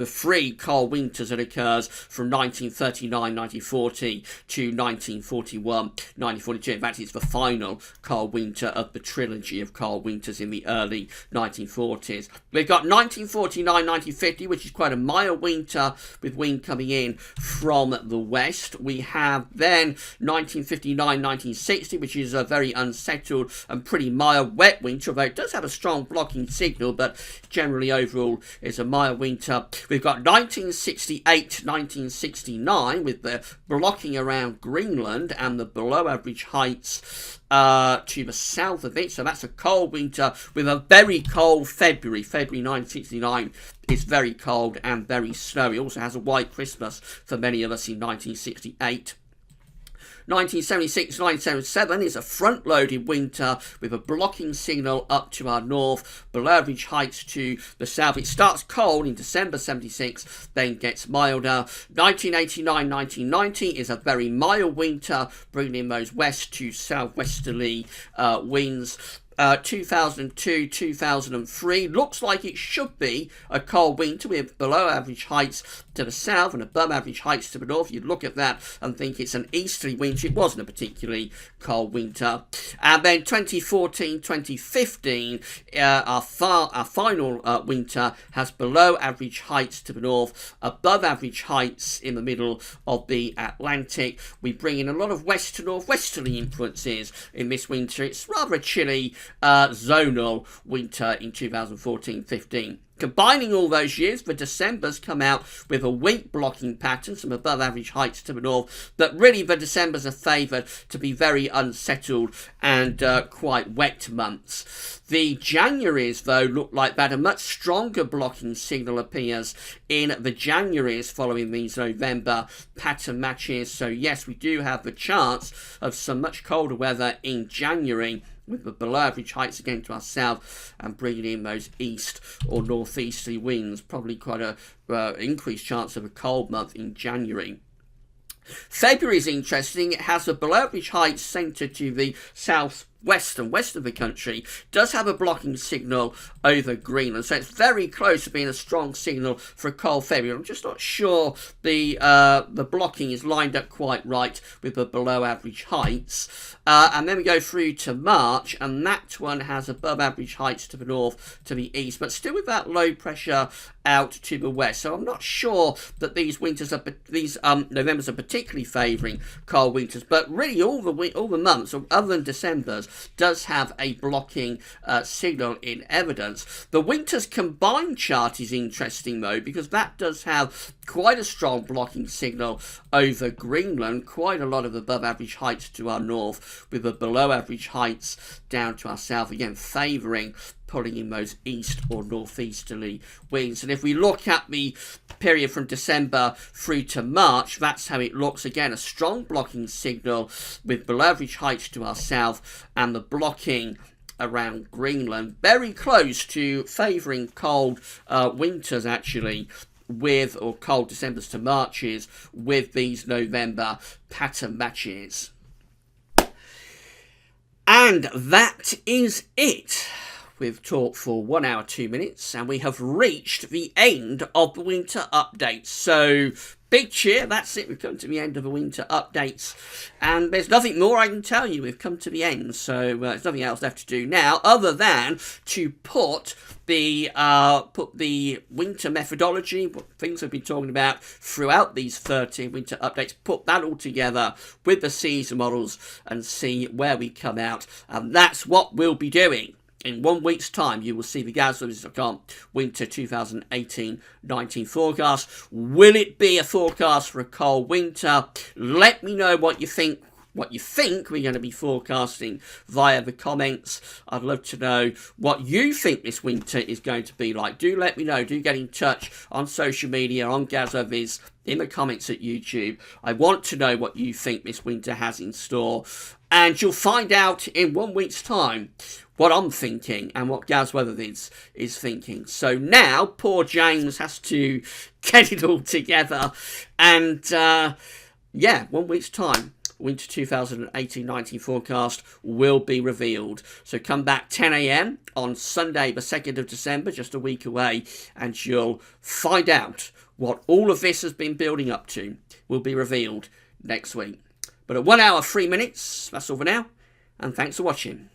three cold winters that occurs from 1939, 1940 to 1941, 1942. In fact, it's the final cold winter of the trilogy of cold winters in the early 1940s. We've got 1949, 1950, which is quite a mild winter with wind coming in from the west. We have then 1959, 1960, which is a very unsettled and pretty mild wet winter, although it does have a strong blocking signal, but generally overall is a mild winter. We've got 1968, 1969 with the blocking around Greenland and the below average heights to the south of it. So that's a cold winter with a very cold February. February 1969 is very cold and very snowy. It also has a white Christmas for many of us in 1968. 1976, 1977 is a front-loaded winter with a blocking signal up to our north, below average heights to the south. It starts cold in December 76, then gets milder. 1989, 1990 is a very mild winter, bringing in those west to southwesterly winds. 2002, 2003 looks like it should be a cold winter with below average heights to the south and above average heights to the north. You'd look at that and think it's an easterly winter. It wasn't a particularly cold winter. And then 2014, 2015, our final winter has below average heights to the north, above average heights in the middle of the Atlantic. We bring in a lot of west to northwesterly influences in this winter. It's rather a chilly zonal winter in 2014-15. Combining all those years, the Decembers come out with a weak blocking pattern, some above average heights to the north, but really the Decembers are favoured to be very unsettled and quite wet months. The Januaries, though, look like that. A much stronger blocking signal appears in the Januaries following these November pattern matches. So yes, we do have the chance of some much colder weather in January, with the below average heights again to our south and bringing in those east or northeasterly winds. Probably quite a increased chance of a cold month in January. February is interesting. It has a below average height centred to the southwest and west of the country. Does have a blocking signal over Greenland, so it's very close to being a strong signal for a cold February. I'm just not sure the blocking is lined up quite right with the below average heights. And then we go through to March, and that one has above average heights to the north, to the east, but still with that low pressure out to the west. So I'm not sure that these Novembers are particularly favouring cold winters, but really all the months, other than December's, does have a blocking signal in evidence. The winter's combined chart is interesting though, because that does have quite a strong blocking signal over Greenland, quite a lot of above average heights to our north, with the below average heights down to our south, again favouring pulling in those east or northeasterly winds. And if we look at the period from December through to March, that's how it looks. Again, a strong blocking signal with below average heights to our south and the blocking around Greenland, very close to favouring cold winters actually, with, or cold Decembers to Marches, with these November pattern matches. And that is it. We've talked for 1 hour, 2 minutes, and we have reached the end of the winter update. So big cheer. That's it. We've come to the end of the winter updates. And there's nothing more I can tell you. We've come to the end. So there's nothing else left to do now other than to put the winter methodology, what things we've been talking about throughout these 13 winter updates, put that all together with the season models and see where we come out. And that's what we'll be doing. In 1 week's time, you will see the GWV Winter 2018-19 forecast. Will it be a forecast for a cold winter? Let me know what you think we're going to be forecasting via the comments. I'd love to know what you think this winter is going to be like. Do let me know. Do get in touch on social media, on GazOviz, in the comments at YouTube. I want to know what you think this winter has in store. And you'll find out in 1 week's time what I'm thinking and what GazOviz is thinking. So now, poor James has to get it all together. And, 1 week's time, Winter 2018-19 forecast will be revealed. So come back 10 a.m. on Sunday, the 2nd of December, just a week away, and you'll find out what all of this has been building up to. Will be revealed next week. But at 1 hour, 3 minutes, that's all for now, and thanks for watching.